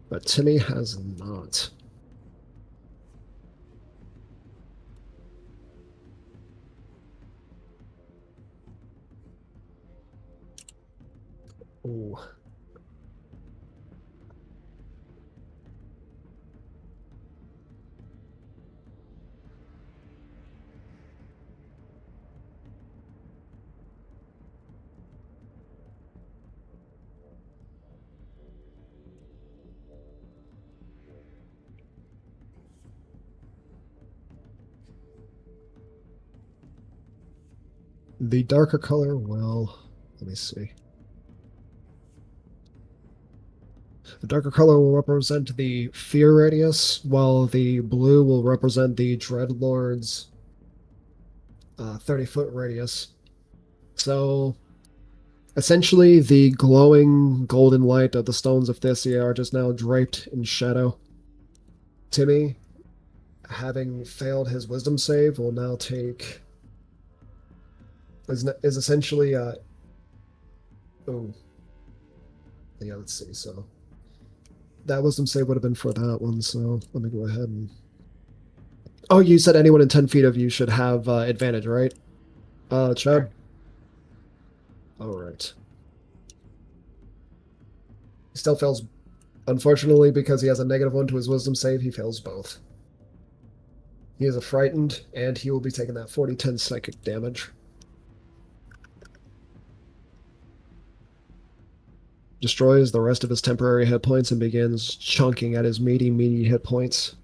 but Timmy has not. Ooh. The darker color, well, let me see. The darker color will represent the fear radius, while the blue will represent the Dreadlord's 30-foot radius. So, essentially, the glowing golden light of the stones of Thessia are just now draped in shadow. Timmy, having failed his wisdom save, will now take... is essentially... oh. Yeah, let's see, so... That wisdom save would have been for that one, so let me go ahead and... Oh, you said anyone in 10 feet of you should have advantage, right? Chad? Sure. Alright. He still fails. Unfortunately, because he has a -1 to his wisdom save, he fails both. He is frightened, and he will be taking that 40-10 psychic damage. Destroys the rest of his temporary hit points and begins chunking at his meaty hit points.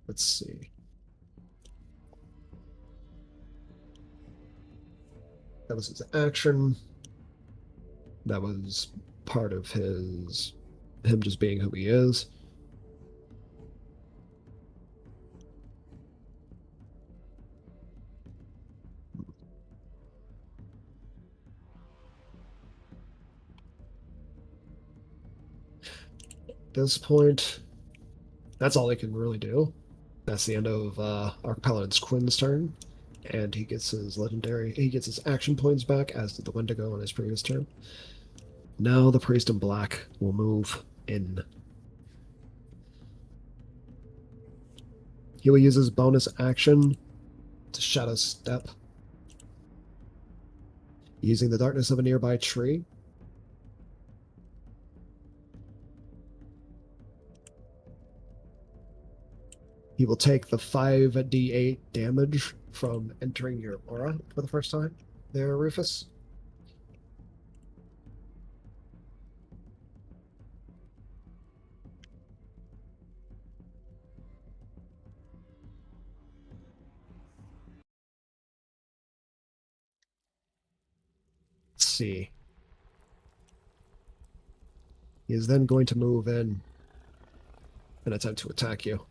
Let's see. That was his action. That was part of him just being who he is. At this point, that's all he can really do. That's the end of Arc Paladin's Quinn's turn. And he gets his action points back, as did the Wendigo on his previous turn. Now the Priest in Black will move in. He will use his bonus action to Shadow Step, using the darkness of a nearby tree. He will take the 5d8 damage from entering your aura for the first time there, Rufus. see. He is then going to move in and attempt to attack you.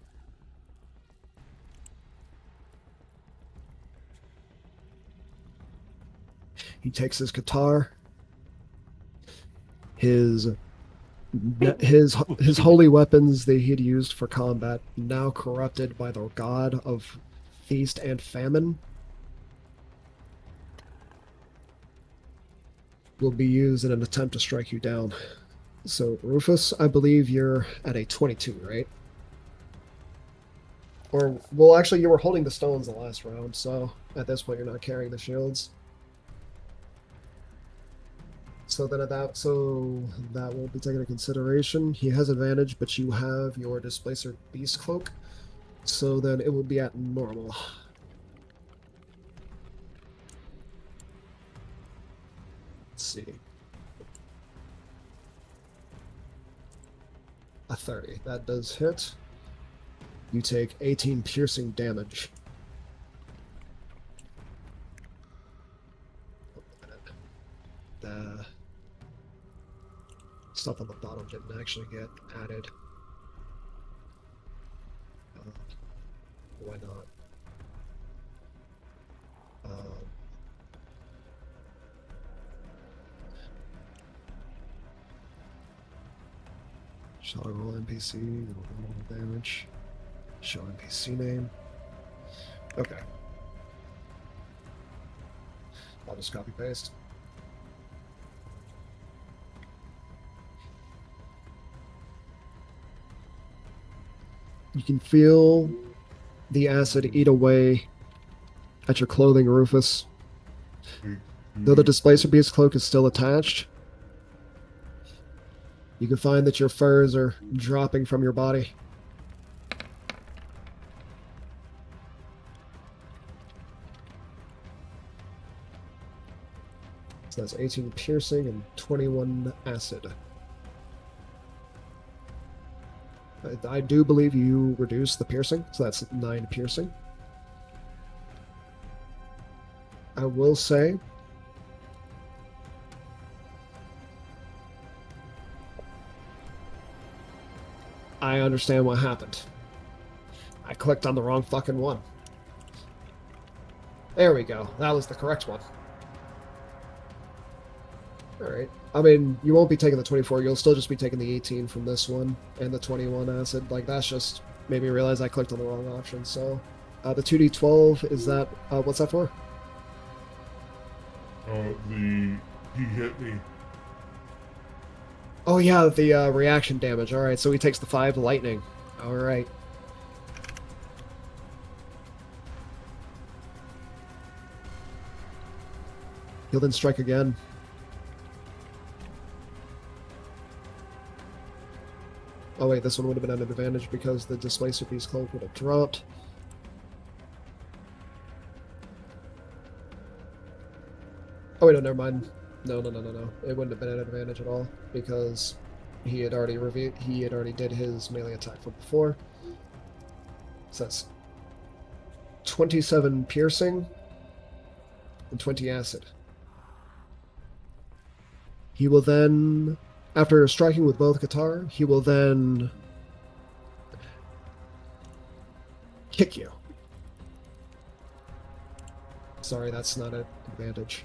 He takes his guitar, his holy weapons that he had used for combat, now corrupted by the god of feast and famine, will be used in an attempt to strike you down. So, Rufus, I believe you're at a 22, right? Or, well, actually, you were holding the stones the last round, so at this point, you're not carrying the shields. So then that will be taken into consideration. He has advantage, but you have your Displacer Beast Cloak, so then it would be at normal. Let's see. A 30. That does hit. You take 18 piercing damage. The stuff on the bottom didn't actually get added. Why not? Shall I roll NPC? Roll damage. Show NPC name. Okay. I'll just copy paste. You can feel the acid eat away at your clothing, Rufus. Though the Displacer Beast cloak is still attached, you can find that your furs are dropping from your body. So that's 18 piercing and 21 acid. I do believe you reduce the piercing, so that's 9 piercing. I will say, I understand what happened. I clicked on the wrong fucking one. There we go. That was the correct one. Alright. I mean, you won't be taking the 24, you'll still just be taking the 18 from this one, and the 21 acid. Like, that's just made me realize I clicked on the wrong option, so... the 2d12, is that... what's that for? He hit me. Oh yeah, the reaction damage. Alright, so he takes the 5 lightning. Alright. He'll then strike again. Oh wait, this one would have been at an advantage because the Displacer Beast Cloak would have dropped. Oh wait, no, never mind. No. It wouldn't have been an advantage at all because he had already did his melee attack from before. So that's 27 piercing and 20 acid. He will then, after striking with both guitar, he will then kick you. Sorry, that's not an advantage.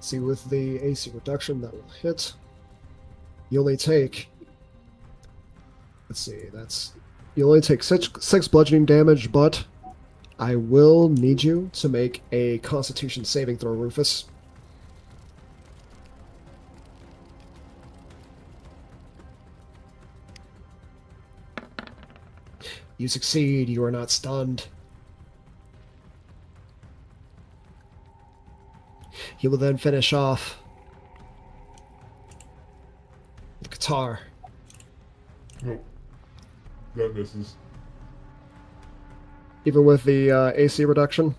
See, with the AC reduction, that will hit. You only take... Let's see, you only take 6 bludgeoning damage, but I will need you to make a Constitution saving throw, Rufus. You succeed, you are not stunned. He will then finish off the guitar. Nope. That misses. Even with the AC reduction?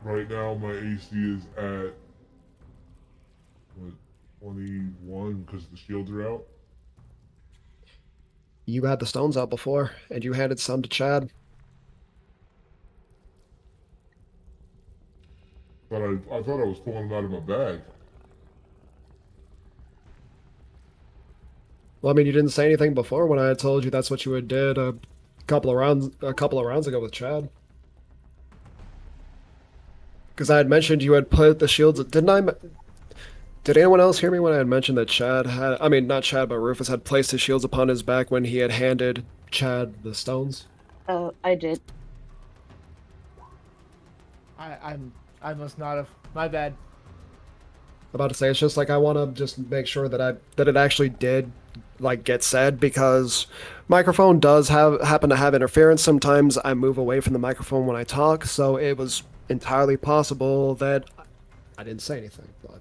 Right now, my AC is at 21 because the shields are out. You had the stones out before, and you handed some to Chad. I thought I was pulling them out of my bag. Well, I mean, you didn't say anything before when I had told you that's what you had did a couple of rounds ago with Chad. Because I had mentioned you had put the shields. Didn't I? Did anyone else hear me when I had mentioned that Chad had? I mean, not Chad, but Rufus had placed his shields upon his back when he had handed Chad the stones. I did. I must not have. My bad. About to say, it's just like I want to just make sure that it actually did like get said, because microphone does happen to have interference. Sometimes I move away from the microphone when I talk, so it was entirely possible that I didn't say anything. But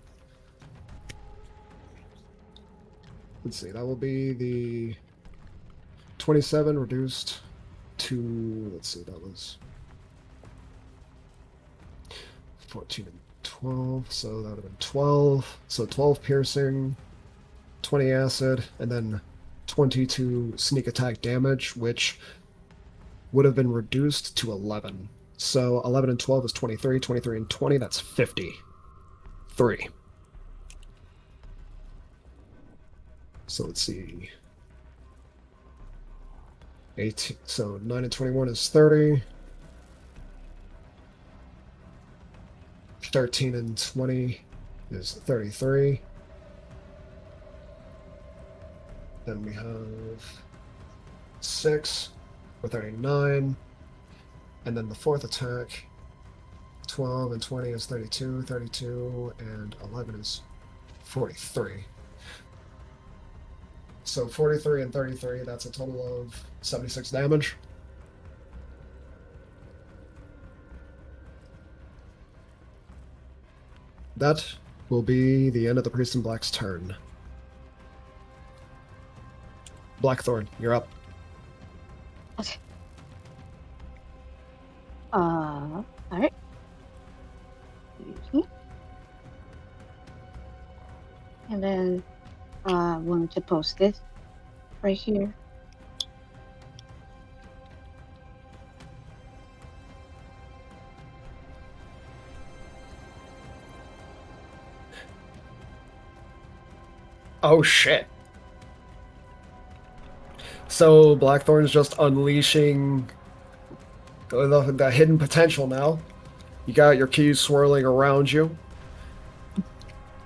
let's see, that will be the 27 reduced to, let's see, that was 14 and 12, so that would have been 12. So 12 piercing, 20 acid, and then 22 sneak attack damage, which would have been reduced to 11. So 11 and 12 is 23, 23 and 20, that's 53. So let's see. 18, so 9 and 21 is 30. 13 and 20 is 33. Then we have 6 for 39. And then the fourth attack, 12 and 20 is 32, 32, and 11 is 43. So 43 and 33, that's a total of 76 damage. That will be the end of the Priest in Black's turn. Blackthorn, you're up. Okay. Alright. And then, wanted to post this right here. Oh shit. So Blackthorn's just unleashing the hidden potential now. You got your keys swirling around you.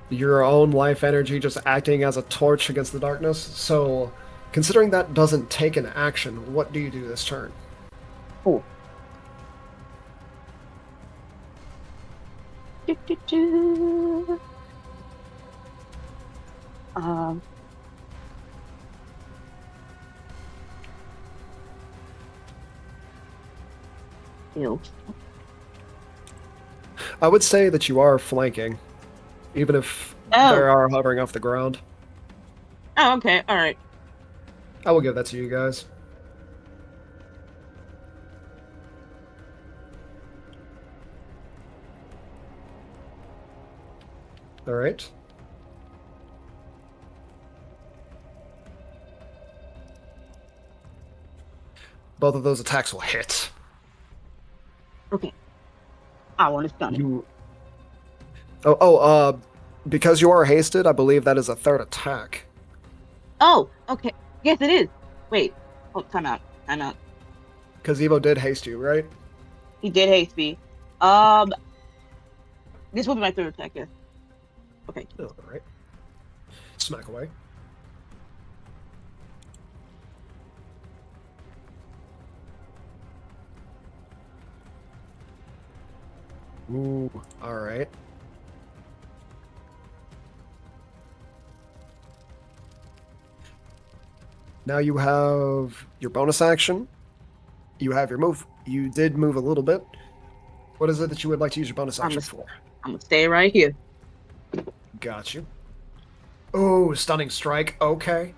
Your own life energy just acting as a torch against the darkness. So, considering that doesn't take an action, what do you do this turn? Oh. Do. Ew. I would say that you are flanking, even if they are hovering off the ground. Oh, okay, alright. I will give that to you guys. Alright. Both of those attacks will hit. Okay. I want to stun it. You... because you are hasted, I believe that is a third attack. Oh, okay. Yes, it is. Wait. Oh, time out. Time out. Because Evo did haste you, right? He did haste me. This will be my third attack, yes. Okay. Alright. Smack away. Ooh, alright. Now you have your bonus action. You have your move. You did move a little bit. What is it that you would like to use your bonus action for? I'm gonna stay right here. Got you. Oh, stunning strike. Okay.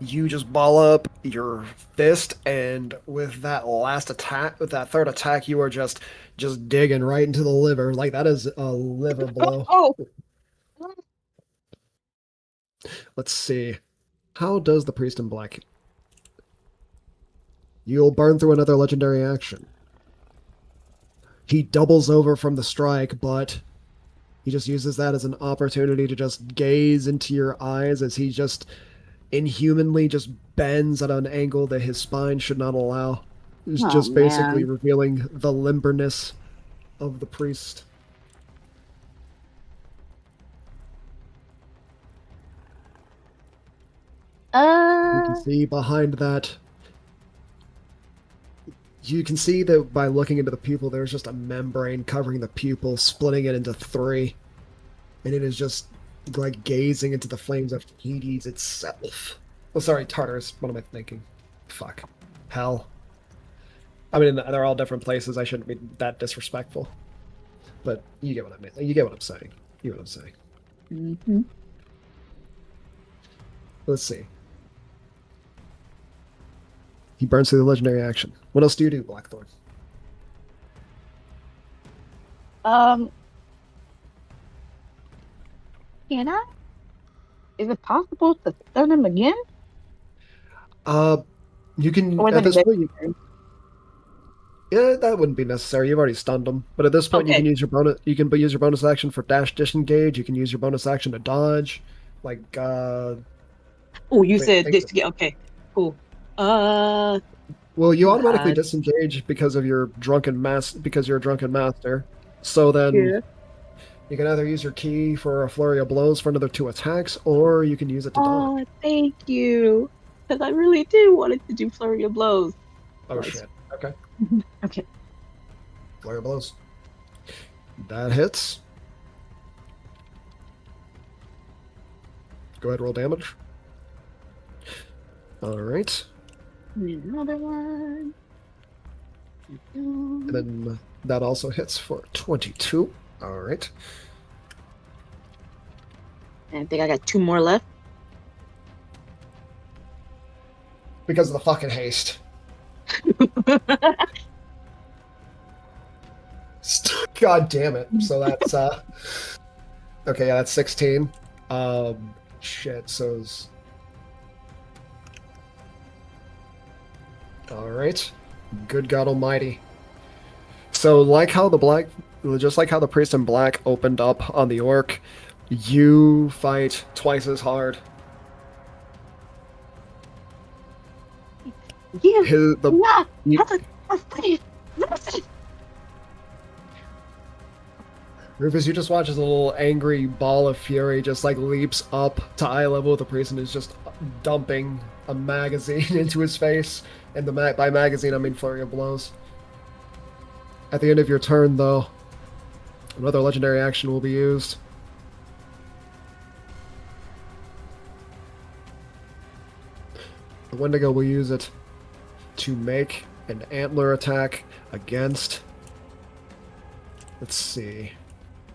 You just ball up your fist, and with that last attack, with that third attack, you are just digging right into the liver. Like, that is a liver blow. Oh! Let's see. How does the Priest in Black You'll burn through another legendary action. He doubles over from the strike, but he just uses that as an opportunity to just gaze into your eyes as he just inhumanly just bends at an angle that his spine should not allow. It's Oh, just basically man. revealing the limberness of the priest. You can see behind that. You can see that by looking into the pupil, there's just a membrane covering the pupil, splitting it into 3. And it is just like gazing into the flames of Hades itself. Oh, sorry, Tartarus. What am I thinking? Fuck. Hell. I mean, they're all different places. I shouldn't be that disrespectful. But you get what I mean. You get what I'm saying. You get what I'm saying. Mm-hmm. Let's see. He burns through the legendary action. What else do you do, Blackthorn? Can I? Is it possible to stun him again? You can Or at is this it point. Yeah, that wouldn't be necessary. You've already stunned him. But at this point, you Okay. can use your bonus. You can use your bonus action for dash disengage. You can use your bonus action to dodge. Like, Oh, you wait, said think this of- again. Okay, cool. well, you automatically God. disengage because of your because you're a drunken master. So then Yeah. you can either use your key for a flurry of blows for another 2 attacks, or you can use it to dodge. Oh, thank you. Because I really did want it to do flurry of blows. Oh Nice. shit. Okay. Okay. Flurry of blows. That hits. Go ahead, roll damage. All right. And another one. And then that also hits for 22. All right. And I think I got 2 more left. Because of the fucking haste. God damn it. So that's okay, yeah, that's 16. Shit, so it's... Alright. Good God Almighty. So like how just like how the priest in black opened up on the orc, you fight twice as hard. Yeah. You- Rufus, you just watch as a little angry ball of fury just like leaps up to eye level with the priest and is just dumping a magazine into his face. And by magazine, I mean flurry of blows. At the end of your turn, though, another legendary action will be used. The Wendigo will use it to make an antler attack against... Let's see.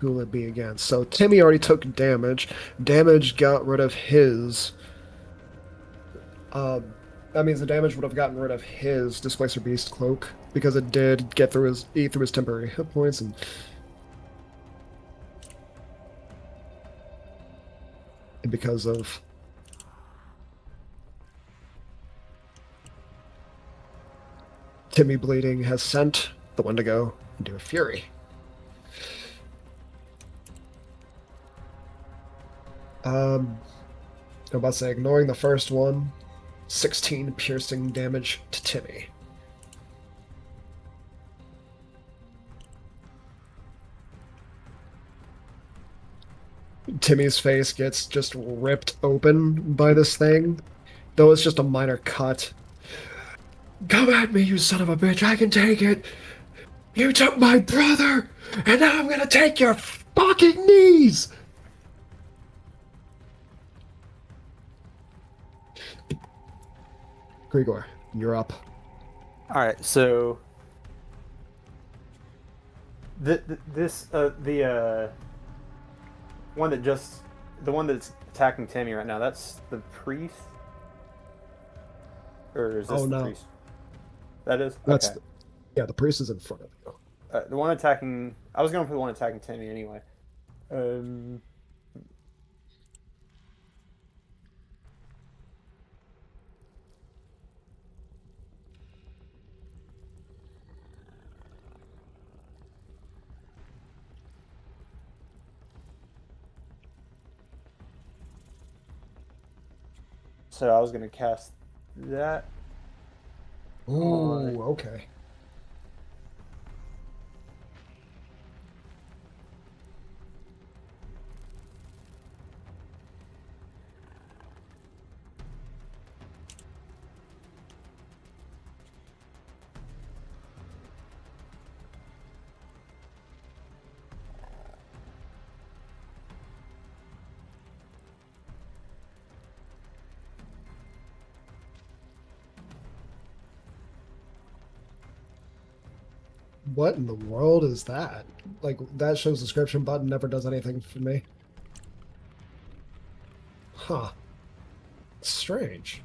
Who will it be against? So Timmy already took damage. Damage got rid of his... that means the damage would have gotten rid of his Displacer Beast cloak, because it did get through eat through his temporary hit points, and because of Timmy bleeding has sent the Wendigo into a fury. I'm about to say, ignoring the first one, 16 piercing damage to Timmy. Timmy's face gets just ripped open by this thing, though it's just a minor cut. Come at me, you son of a bitch, I can take it! You took my brother, and now I'm gonna take your fucking knees! Grigor, you're up. All right, so the one that's attacking Timmy right now. That's the priest, or is this Oh, the no. priest? That is. That's Okay. yeah, the priest is in front of you. The one attacking. I was going for the one attacking Timmy anyway. So I was gonna cast that. Ooh, okay. What in the world is that? Like, that shows description button never does anything for me. Huh. Strange.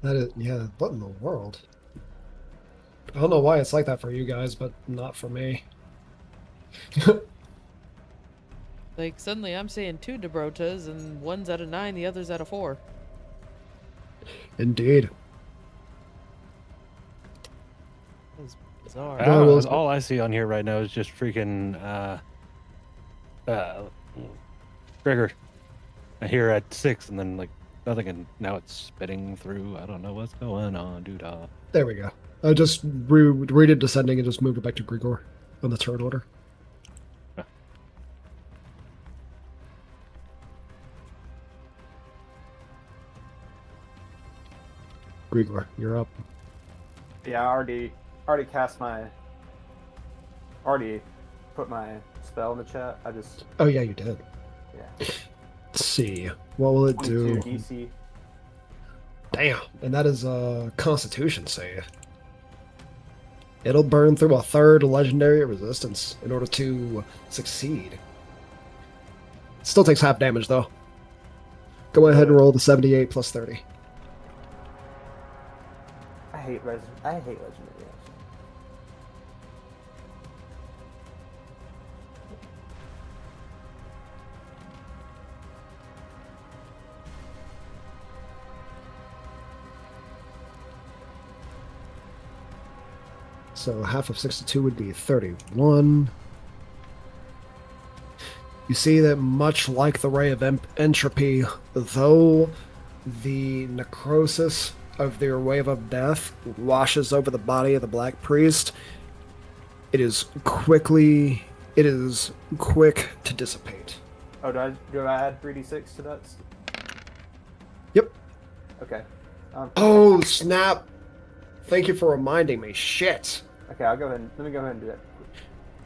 That is, yeah, what in the world? I don't know why it's like that for you guys, but not for me. Like, suddenly I'm saying 2 Dobrotas, and one's at a 9, the other's at a 4. Indeed. That's bizarre. All I see on here right now is just freaking trigger. I hear at 6 and then like nothing, and now it's spitting through. I don't know what's going on, dude. There we go. I just redid descending and just moved it back to Grigor on the turn order. Grigor, you're up. Yeah, I already cast my. Already put my spell in the chat. I just. Oh yeah, you did. Yeah. Let's see. What will it 22 do? DC. Damn. And that is a Constitution save. It'll burn through a third legendary resistance in order to succeed. Still takes half damage though. Go ahead and roll the 78 plus 30. I hate legendary. Actually. So half of 62 would be 31. You see that much like the Ray of Entropy, though the necrosis of their wave of death washes over the body of the Black Priest, it is quick to dissipate. Oh, do I add 3d6 to that? Yep. Okay. Oh, snap. Thank you for reminding me. Shit. Okay, I'll go ahead. Let me go ahead and do that.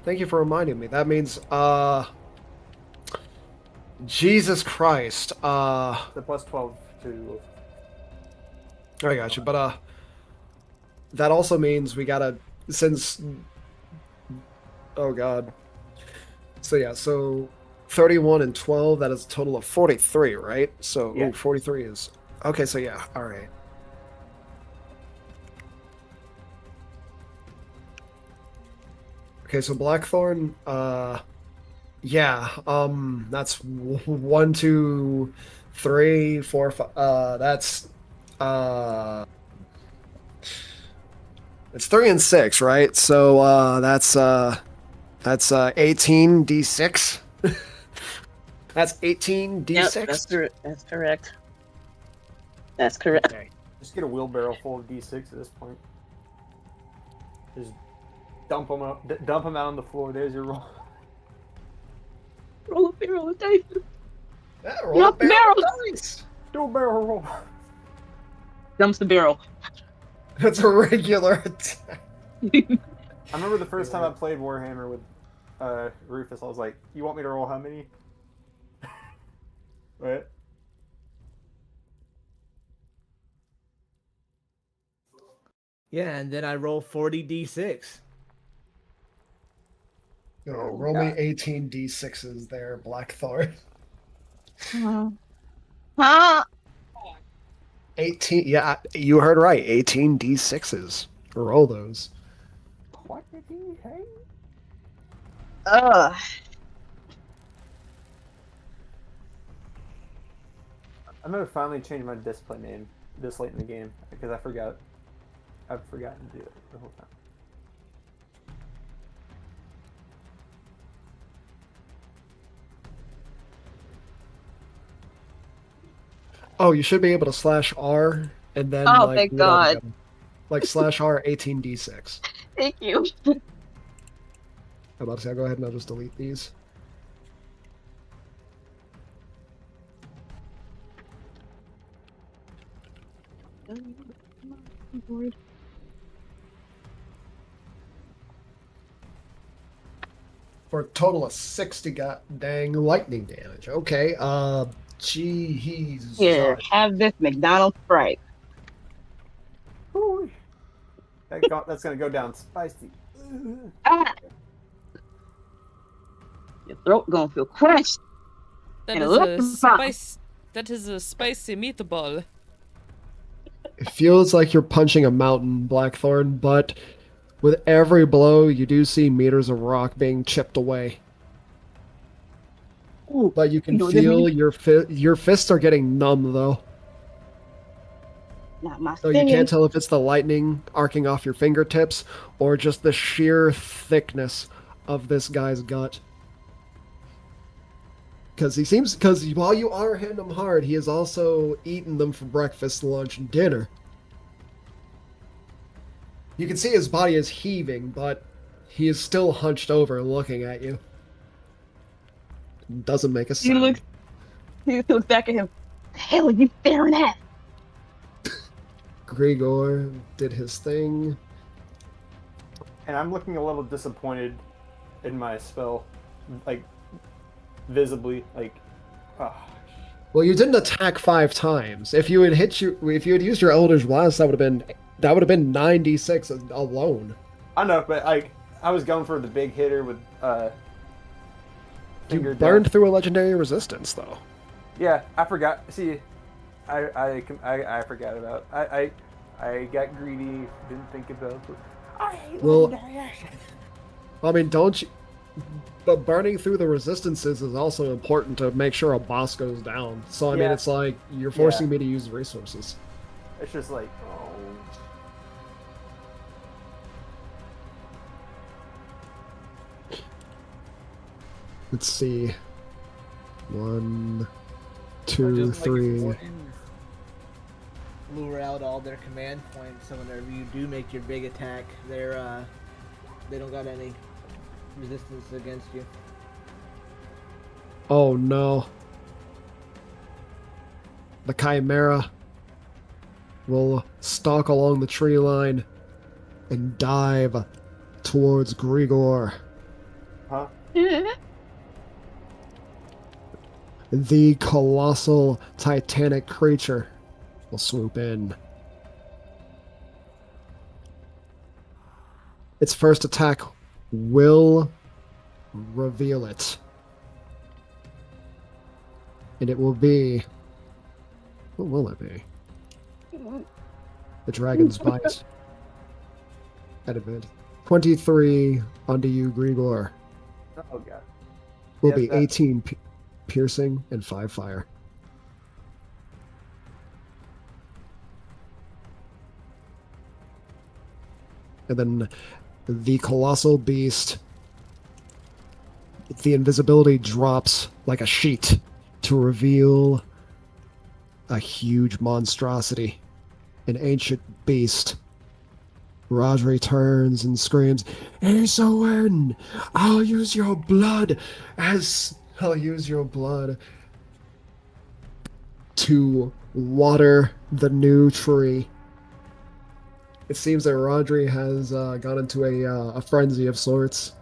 Thank you for reminding me. That means, Jesus Christ. The plus 12 to. I got you, but that also means we gotta, since, oh god. So yeah, so 31 and 12, that is a total of 43, right? So Yeah. 43 is, okay, so yeah, all right. Okay, so Blackthorn, yeah, that's 1, 2, 3, 4, 5, that's, it's 3 and 6, right? So, that's 18 d6. That's 18 d6. Yep, that's correct. That's correct. Okay. Just get a wheelbarrow full of d6 at this point. Just dump them out on the floor. There's your roll. Roll a barrel of dice. Yeah, Yep, barrel. dice. Do a barrel roll. Dumps the barrel. That's a regular attack. I remember the first time I played Warhammer with Rufus. I was like, "You want me to roll how many?" Right. Yeah, and then I roll 40 d6. Roll me 18 d6s there, Blackthorn. Huh? 18, yeah, you heard right. 18 d6s. Roll those. What did he say? Ugh. I'm gonna finally change my display name this late in the game because I've forgotten to do it the whole time. Oh, you should be able to slash R and then Oh, like thank do it all God. together. Like slash R 18d6. Thank you. I'm about to say, I'll go ahead and I'll just delete these. For a total of 60 dang lightning damage. Okay, jeez. Here, have this McDonald's Sprite. Ooh. That's gonna go down spicy. Ah! Your throat gonna feel crushed. That And is a a little spice. That is a spicy meatball. It feels like you're punching a mountain, Blackthorn, but with every blow, you do see meters of rock being chipped away. Ooh, But you can know what that feel means? your fists are getting numb, though. Not my So you singing. can't tell if it's the lightning arcing off your fingertips or just the sheer thickness of this guy's gut. Because while you are hitting him hard, he has also eaten them for breakfast, lunch, and dinner. You can see his body is heaving, but he is still hunched over looking at you. Doesn't make a He sound. looks back at him. The hell are you staring at? Grigor did his thing. And I'm looking a little disappointed in my spell, like visibly, like. Oh. Well, you didn't attack 5 times. If you had used your Elder's Blast, that would have been 96 alone. I know, but like I was going for the big hitter with You finger burned death. through a legendary resistance, though. Yeah, I forgot. See, I forgot about. I got greedy. Didn't think about it. I hate Well, legendary action. I mean, don't you? But burning through the resistances is also important to make sure a boss goes down. So I mean, Yeah. it's like you're forcing me to use resources. It's just like, oh. Let's see. 1, Or 2, just like 3. Spartans lure out all their command points, so whenever you do make your big attack, they don't got any resistance against you. Oh no. The Chimera will stalk along the tree line and dive towards Grigor. Huh? The colossal titanic creature will swoop in. Its first attack will reveal it. And it will be... What will it be? The Dragon's Bite. At event. 23 onto you, Grigor. Oh god. Will Yes, be that- 18 piercing and 5 fire. And then the colossal beast, the invisibility drops like a sheet to reveal a huge monstrosity, an ancient beast. Rodri turns and screams, "Aesoen, I'll use your blood to water the new tree." It seems that Rodri has gone into a frenzy of sorts.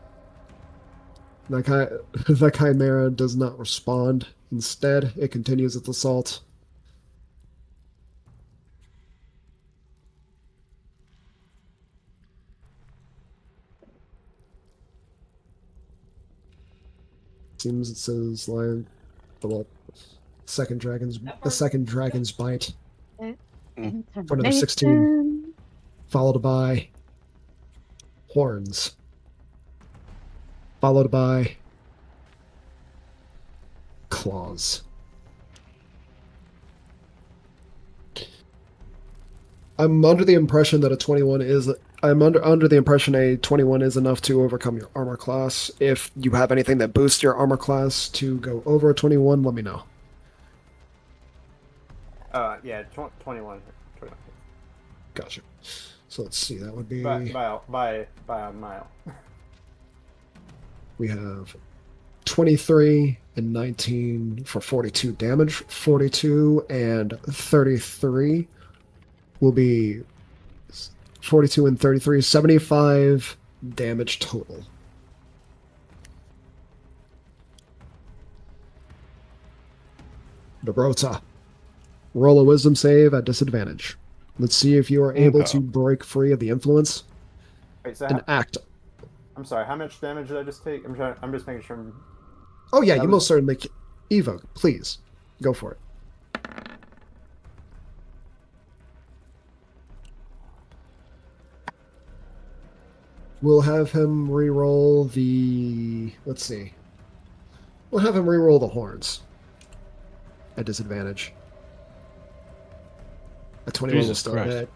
The Chimera does not respond. Instead, it continues its assault. Seems it says like the second dragon's bite for another 16, followed by horns, followed by claws. I'm under the impression that a 21 is. I'm under the impression a 21 is enough to overcome your armor class. If you have anything that boosts your armor class to go over a 21, let me know. Yeah, 21. Gotcha. So let's see. That would be. By a mile. We have 23 and 19 for 42 damage. 42 and 33 will be 42 and 33, 75 damage total. Dobrota, roll a wisdom save at disadvantage. Let's see if you are able to break free of the influence Wait, so and act. I'm sorry, how much damage did I just take? I'm just making sure. Oh yeah, you most certainly can. Evo, please, go for it. We'll have him re-roll the... Let's see. We'll have him re-roll the horns. At disadvantage. A 21 will Jesus still Christ. hit.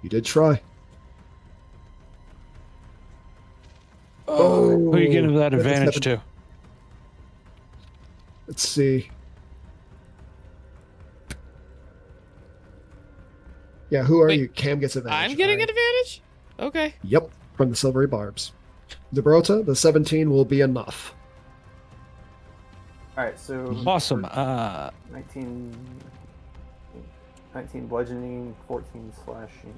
You did try. Oh, Who are you getting that that's advantage seven. to? Let's see. Yeah, who are Wait, you? Cam gets advantage. I'm getting right? advantage? Okay. Yep, from the silvery barbs. Dobrota, the 17 will be enough. Alright, so. Awesome. 19 bludgeoning, 14 slashing.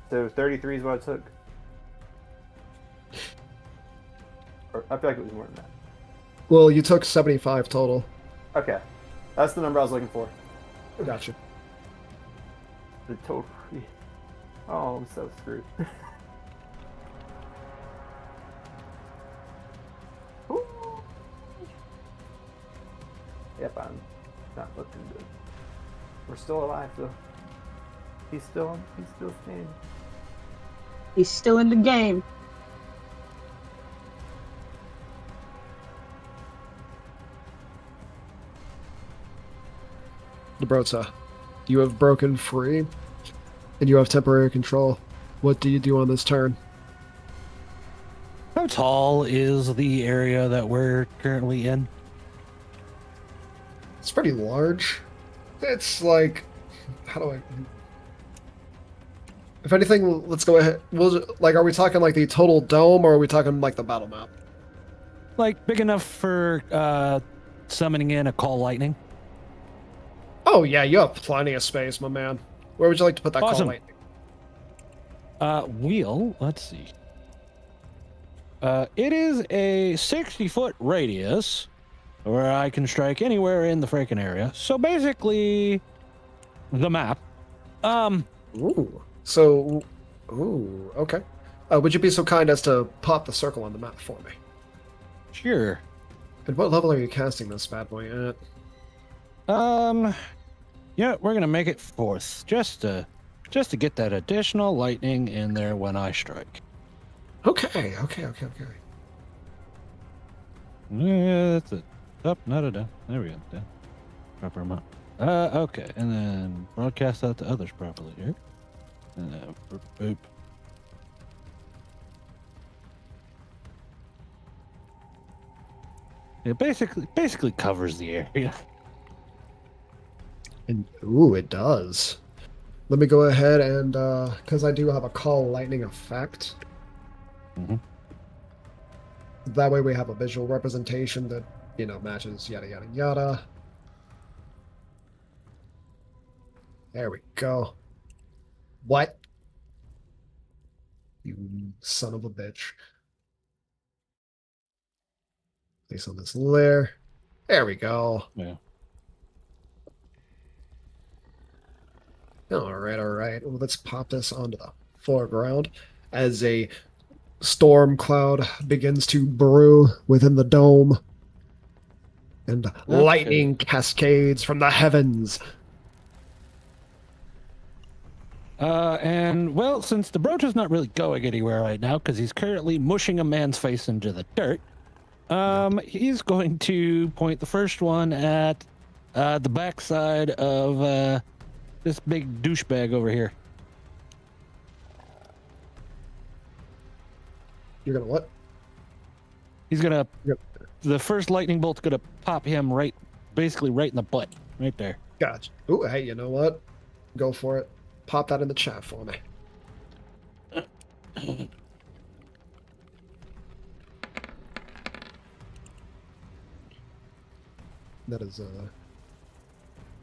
So 33 is what I took. Or, I feel like it was more than that. Well, you took 75 total. Okay. That's the number I was looking for. Gotcha. The total. Oh, I'm so screwed. Ooh. Yep, I'm not looking good. We're still alive though. He's still standing. He's still in the game. Dobrota, you have broken free, and you have temporary control. What do you do on this turn? How tall is the area that we're currently in? It's pretty large. It's like, how do I? If anything, let's go ahead. Are we talking like the total dome, or are we talking like the battle map? Like big enough for summoning in a call lightning? Oh yeah, you have plenty of space, my man. Where would you like to put that Awesome. call lightning? Let's see. It is a 60-foot radius where I can strike anywhere in the freaking area. So basically, the map. Ooh. So, ooh, okay. Would you be so kind as to pop the circle on the map for me? Sure. And what level are you casting this bad boy at? Yeah, we're gonna make it 4th, just to get that additional lightning in there when I strike. Okay. Yeah, that's it. Up, not a down. There we go. Down. Proper amount. Okay, and then broadcast that to others properly here. And then boop. It basically covers the area. And ooh, it does. Let me go ahead and because I do have a call lightning effect. Mhm. That way we have a visual representation that matches yada yada yada. There we go. What? You son of a bitch. Place on this layer. There we go. Yeah. All right. Well, let's pop this onto the foreground as a storm cloud begins to brew within the dome, and lightning cascades from the heavens. And well, since Debrota's not really going anywhere right now because he's currently mushing a man's face into the dirt, he's going to point the first one at the backside of this big douchebag over here. You're gonna what? He's gonna. Yep. The first lightning bolt's gonna pop him basically right in the butt, right there. Gotcha. Ooh, hey, you know what? Go for it. Pop that in the chat for me. That is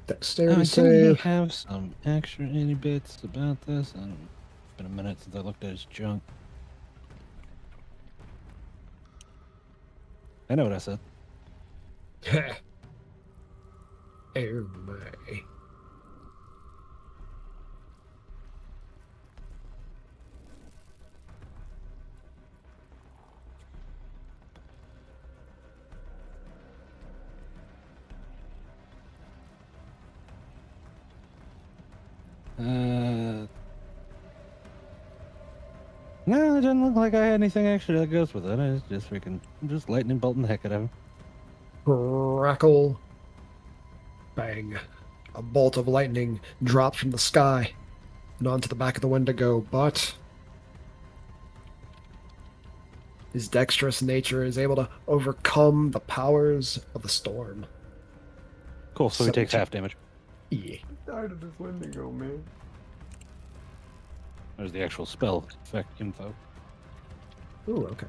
dexterity Didn't save. he have some extra any bits about this? I don't know. It's been a minute since I looked at his junk. I know what I said. Oh my. No, it doesn't look like I had anything extra that goes with it. It's just freaking just lightning bolting the heck out of him. Crackle. Bang. A bolt of lightning drops from the sky and onto the back of the Wendigo, but his dexterous nature is able to overcome the powers of the storm. Cool, so he takes half damage. Yeah. Died of this Wendigo, man. There's the actual spell effect info. Ooh, okay.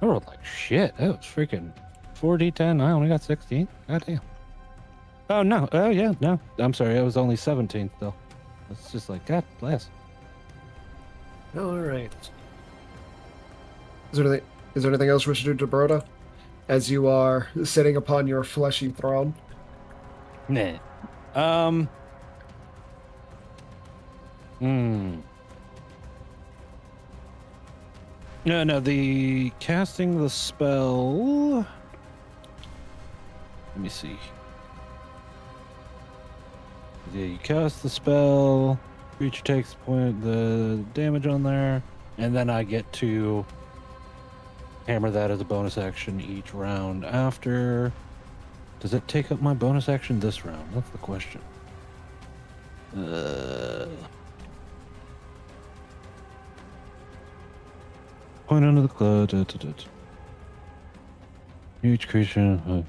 I rolled like shit. That was freaking 4d10. I only got 16. God damn. Oh, no. Oh, yeah. No. I'm sorry. I was only 17 still. It's just like, God bless. All right. Is there anything else we should do, Dobrota? As you are sitting upon your fleshy throne? Nah. No, the casting the spell. Let me see. Yeah, you cast the spell, creature takes the damage on there, and then I get to hammer that as a bonus action each round after. Does it take up my bonus action this round? That's the question. Point under the cloud. Each creature.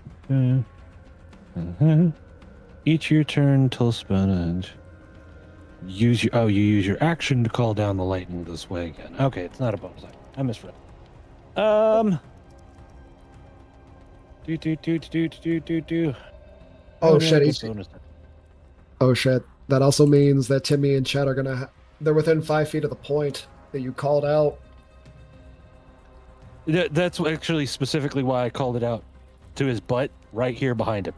Each your turn till spell ends. You use your action to call down the lightning this way again. Okay, it's not a bonus action. I misread. Do. Oh shit! Oh shit! That also means that Timmy and Chet are they're within 5 feet of the point that you called out. That's actually specifically why I called it out to his butt right here behind him.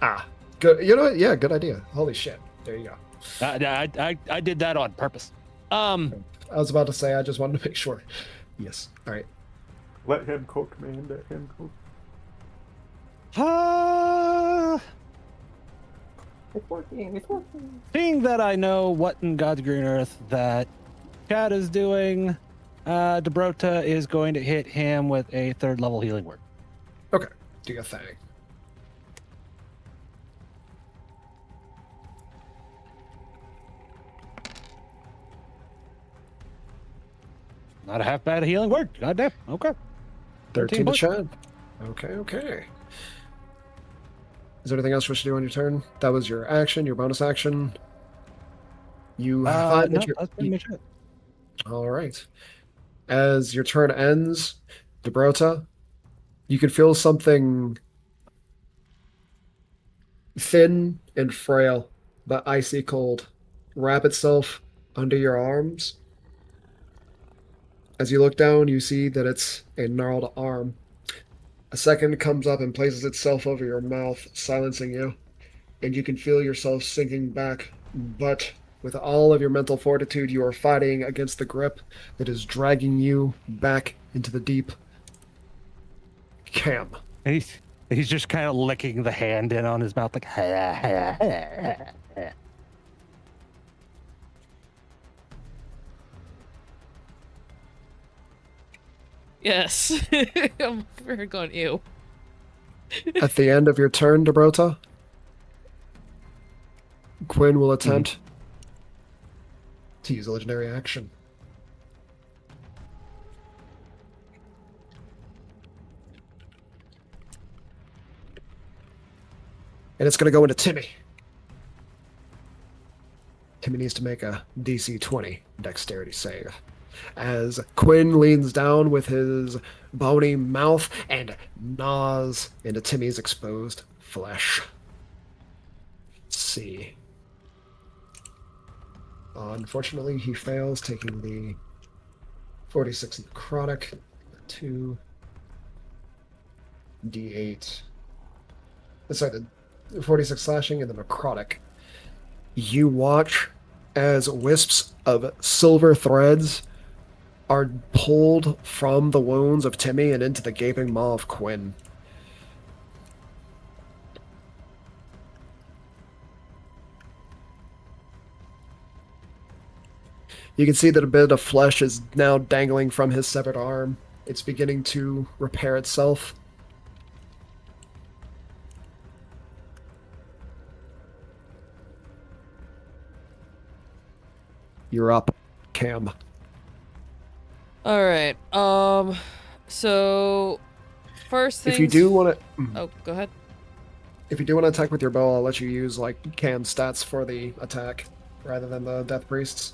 Ah, good. You know what? Yeah, good idea. Holy shit! There you go. I did that on purpose. I was about to say. I just wanted to make sure. Yes. All right. Let him cook, man. Let him cook. It's working. It's working. Seeing that I know what in God's green earth that Cat is doing, Dobrota is going to hit him with a 3rd level healing word. Okay. Do your thing. Not a half bad healing word. Goddamn. Okay. 13 to points. Chad. Okay. Is there anything else we should do on your turn? That was your action, your bonus action. You find no, that that's pretty much it. All right. As your turn ends, Dobrota, you can feel something thin and frail, but icy cold, wrap itself under your arms. As you look down, you see that it's a gnarled arm. A second comes up and places itself over your mouth, silencing you, and you can feel yourself sinking back. But with all of your mental fortitude, you are fighting against the grip that is dragging you back into the deep. Cam. He's just kind of licking the hand in on his mouth, like. Yes. I'm very going, ew. At the end of your turn, Dobrota, Gwyn will attempt to use a legendary action. And it's going to go into Timmy. Timmy needs to make a DC 20 dexterity save. As Gwyn leans down with his bony mouth and gnaws into Timmy's exposed flesh. Let's see. Unfortunately, he fails, taking the 46 necrotic, 2 d8. Sorry, the 46 slashing and the necrotic. You watch as wisps of silver threads are pulled from the wounds of Timmy and into the gaping maw of Gwyn. You can see that a bit of flesh is now dangling from his severed arm. It's beginning to repair itself. You're up, Cam. Alright, so first things... If you do want to... Oh, go ahead. If you do want to attack with your bow, I'll let you use, like, Cam's stats for the attack, rather than the Death Priest's.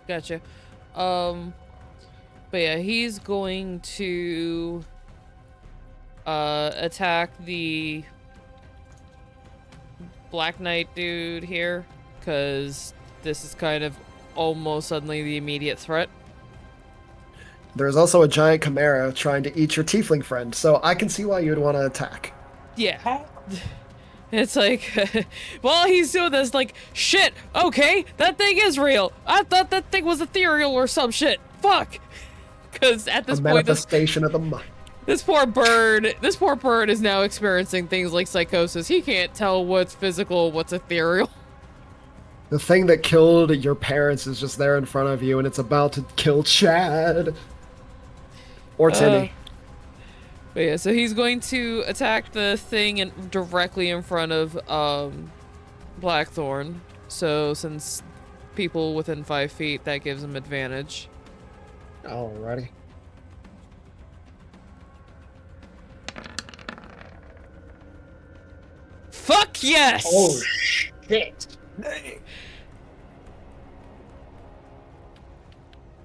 Gotcha. But yeah, he's going to attack the Black Knight dude here, because this is kind of almost suddenly the immediate threat. There's also a giant chimera trying to eat your tiefling friend, so I can see why you'd want to attack. Yeah. It's like, while he's doing this, like, shit, okay, that thing is real. I thought that thing was ethereal or some shit. Fuck. Because at this a point, manifestation of the mind. this poor bird is now experiencing things like psychosis. He can't tell what's physical, what's ethereal. The thing that killed your parents is just there in front of you, and it's about to kill Chad. Or Timmy. But yeah, so he's going to attack the thing directly in front of Blackthorn. So since people within 5 feet, that gives him advantage. Alrighty. Fuck yes! Oh shit!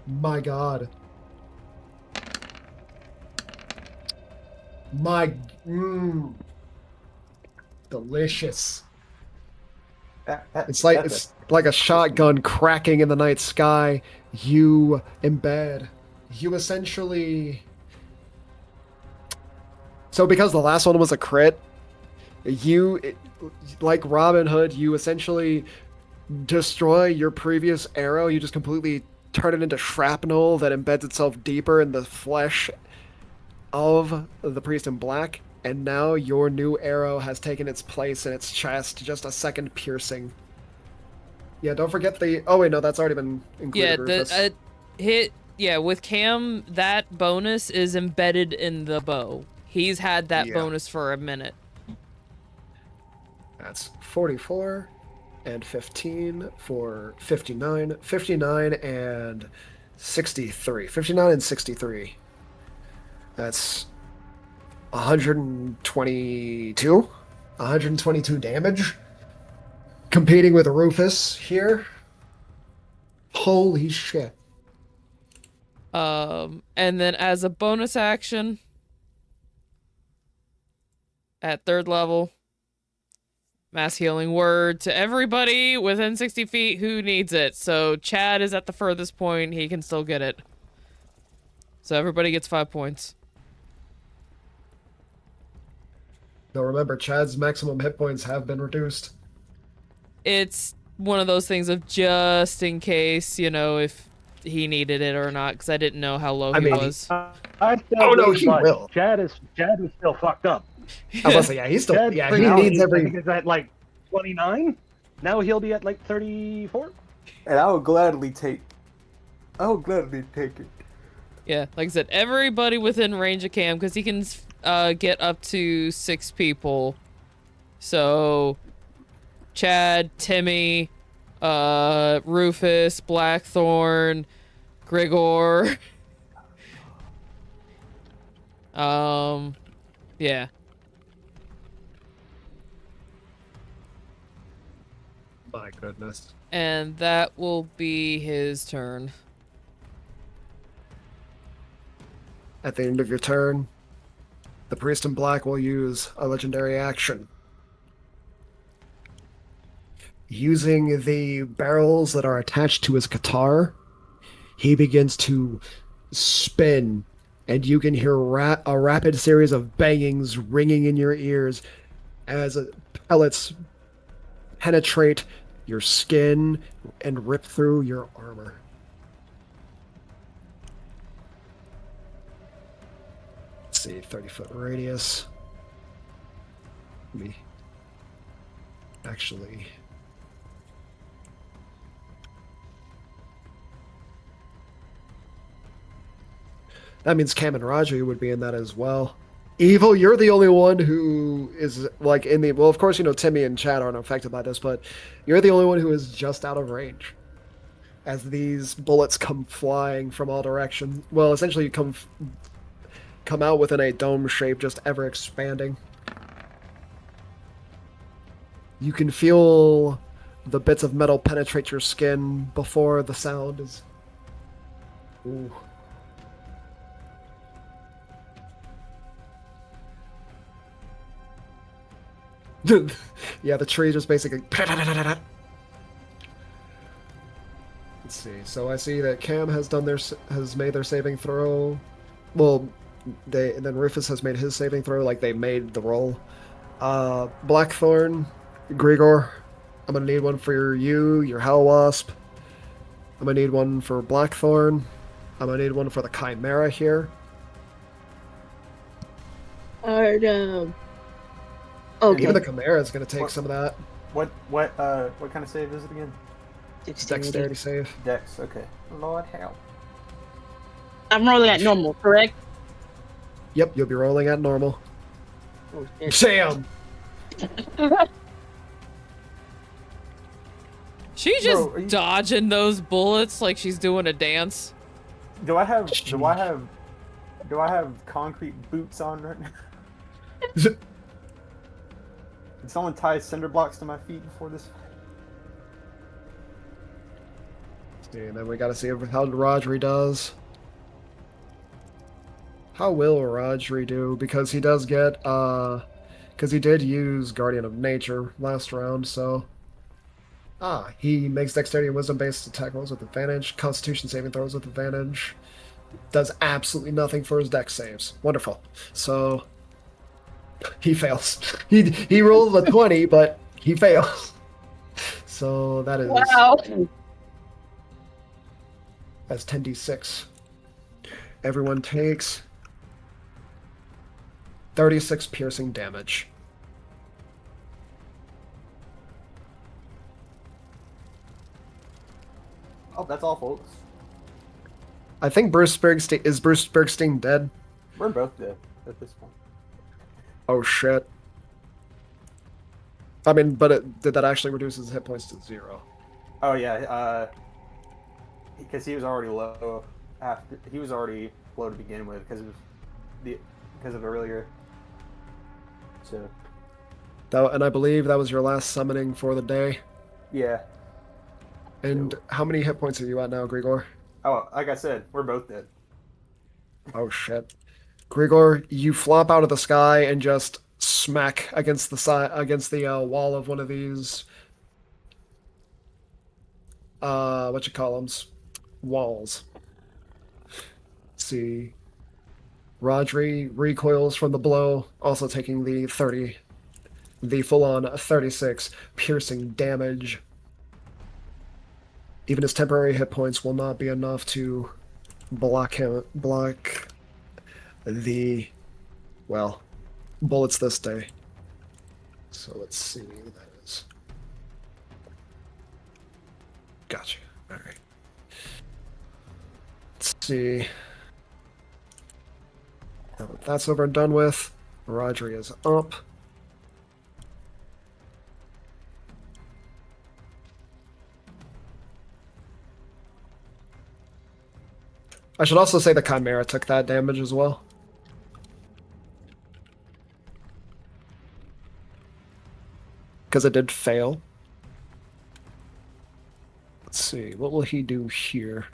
My god. Delicious. It's like a shotgun cracking in the night sky. You embed. You essentially. So because the last one was a crit, like Robin Hood, you essentially destroy your previous arrow. You just completely turn it into shrapnel that embeds itself deeper in the flesh of the priest in black, and now your new arrow has taken its place in its chest, just a second piercing. Yeah, don't forget the... Oh wait, no, that's already been included. Yeah, with Cam, that bonus is embedded in the bow. He's had that bonus for a minute. That's 44 and 15 for 59. 59 and 63. 59 and 63. That's 122? 122 damage. Competing with Rufus here. Holy shit. And then as a bonus action, at 3rd level, mass healing word to everybody within 60 feet who needs it. So Chad is at the furthest point. He can still get it. So everybody gets 5 points. Now remember, Chad's maximum hit points have been reduced. It's one of those things of just in case, you know, if he needed it or not, because I didn't know how low I he mean, was. I still Oh, no, do, he but will. Chad is still fucked up. I was say, yeah, he's still, Chad yeah, for he now needs is, I every. think is at like 29. Now he'll be at like 34. And I would gladly take it. Yeah, like I said, everybody within range of Cam, because he can get up to 6 people. So, Chad, Timmy, Rufus, Blackthorn, Grigor. Yeah. My goodness. And that will be his turn. At the end of your turn, the priest in black will use a legendary action. Using the barrels that are attached to his guitar, he begins to spin, and you can hear a rapid series of bangings ringing in your ears as pellets penetrate your skin and rip through your armor. Let's see, 30-foot radius. Let me actually... That means Cam and Roger would be in that as well. Evil, you're the only one who is like in the... Well, of course, you know, Timmy and Chad aren't affected by this, but you're the only one who is just out of range. As these bullets come flying from all directions. Well, essentially you come out within a dome shape, just ever expanding. You can feel the bits of metal penetrate your skin before the sound is... Ooh. Yeah, the tree just basically... Let's see. So I see that Cam has made their saving throw. Well, and then Rufus has made his saving throw, like they made the roll. Blackthorn, Grigor, I'm gonna need one for you, your Hell Wasp. I'm gonna need one for Blackthorn. I'm gonna need one for the Chimera here. Okay. Even the Chimera is gonna take some of that. What kind of save is it again? Dexterity save. Dex. Okay. Lord help. I'm rolling at normal, correct? Yep, you'll be rolling at normal. Oh, shit. Sam! She's just Bro, are you- dodging those bullets like she's doing a dance. Do I have concrete boots on right now? Did someone tie cinder blocks to my feet before this? And then we gotta see how Rodri does. How will Rodri do? Because he does get, because he did use Guardian of Nature last round, so... he makes Dexterity and Wisdom-based attack rolls with advantage, Constitution saving throws with advantage. Does absolutely nothing for his Dex saves. Wonderful. So... he fails. He rolled a 20, but he fails. So that is... Wow. That's 10d6. Everyone takes 36 piercing damage. Oh, that's all, folks. I think Bruce Springsteen dead? We're both dead at this point. Oh shit. I mean, but did that actually reduce his hit points to 0? Oh yeah, because he was already low. He was already low to begin with because of earlier. So. And I believe that was your last summoning for the day. Yeah. And how many hit points are you at now, Grigor? Oh, like I said, we're both dead. Oh shit. Grigor, you flop out of the sky and just smack against the wall of one of these walls. Let's see. Rodri recoils from the blow, also taking the full-on 36 piercing damage. Even his temporary hit points will not be enough to block the, well, bullets this day. So let's see what that is. Gotcha. Alright. Let's see. Now that that's over and done with, Rodri is up. I should also say the Chimera took that damage as well. Because it did fail. Let's see, what will he do here?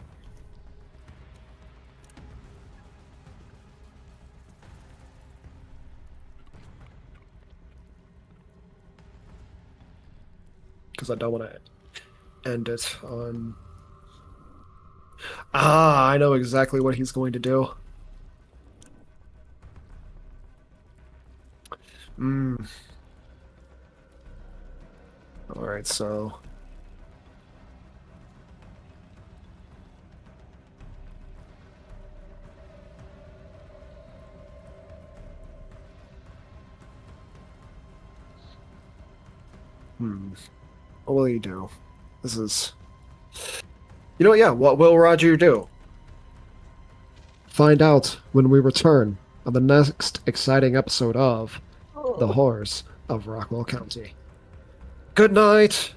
Because I don't want to end it on... Ah, I know exactly what he's going to do. Alright, so... What will he do? This is... You know what, yeah, what will Roger do? Find out when we return on the next exciting episode of The Horrors of Rockwell County. Good night!